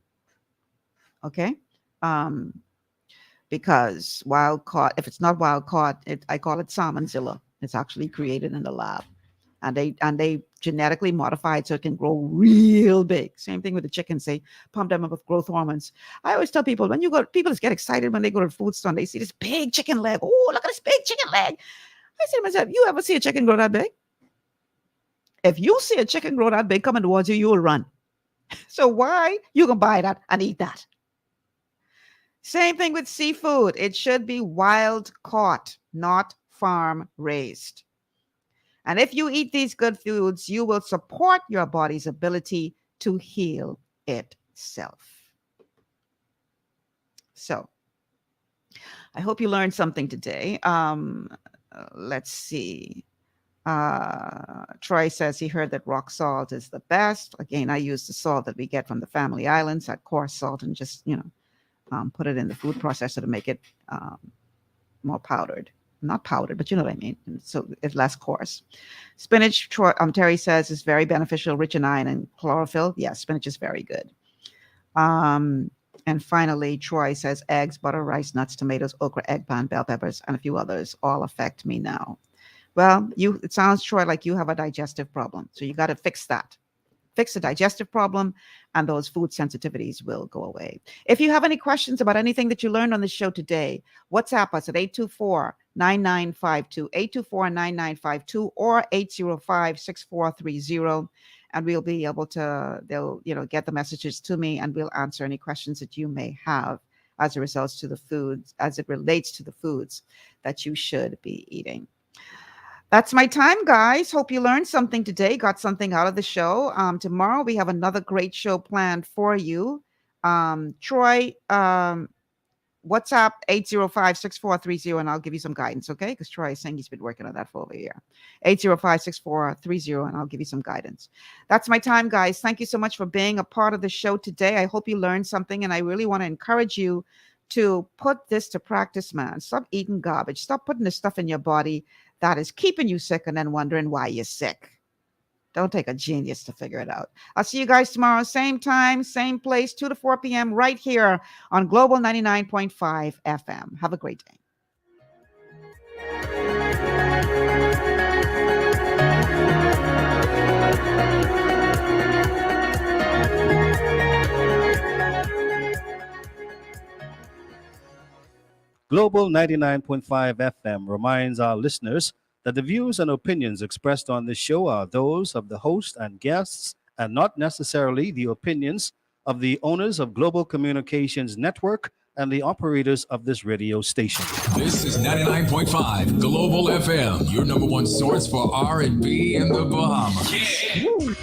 Okay? Because wild caught, if it's not wild caught, I call it salmonzilla. It's actually created in the lab, and they genetically modified so it can grow real big. Same thing with the chickens. They pump them up with growth hormones. I always tell people, when you go, people just get excited when they go to the food store and they see this big chicken leg. Oh, look at this big chicken leg. I say to myself, you ever see a chicken grow that big? If you see a chicken grow that big coming towards you, you will run. So why you can buy that and eat that? Same thing with seafood. It should be wild caught, not farm raised. And if you eat these good foods, you will support your body's ability to heal itself. So I hope you learned something today. Let's see. Troy says he heard that rock salt is the best. Again, I use the salt that we get from the Family Islands, that coarse salt, and just, put it in the food processor to make it more powdered. Not powdered, but you know what I mean. And so it's less coarse. Spinach, Terry says, is very beneficial, rich in iron and chlorophyll. Yes, spinach is very good. And finally, Troy says eggs, butter, rice, nuts, tomatoes, okra, eggplant, bell peppers, and a few others all affect me now. Well, it sounds, Troy, like you have a digestive problem. So you got to fix that. Fix the digestive problem, and those food sensitivities will go away. If you have any questions about anything that you learned on the show today, WhatsApp us at 824-9952, 824-9952, or 805-6430, and we'll be able to, they'll, get the messages to me, and we'll answer any questions that you may have as it relates to the foods that you should be eating. That's my time, guys. Hope you learned something today, got something out of the show. Tomorrow we have another great show planned for you. Troy, WhatsApp 805-6430, and I'll give you some guidance, okay? Because Troy is saying he's been working on that for over a year. 805-6430, and I'll give you some guidance. That's my time, guys. Thank you so much for being a part of the show today. I hope you learned something, and I really want to encourage you to put this to practice, man. Stop eating garbage. Stop putting this stuff in your body that is keeping you sick and then wondering why you're sick. Don't take a genius to figure it out. I'll see you guys tomorrow, same time, same place, 2 to 4 p.m. right here on Global 99.5 FM. Have a great day. Global 99.5 FM reminds our listeners that the views and opinions expressed on this show are those of the host and guests and not necessarily the opinions of the owners of Global Communications Network and the operators of this radio station. This is 99.5 Global FM, your number one source for R&B in the Bahamas. Yeah.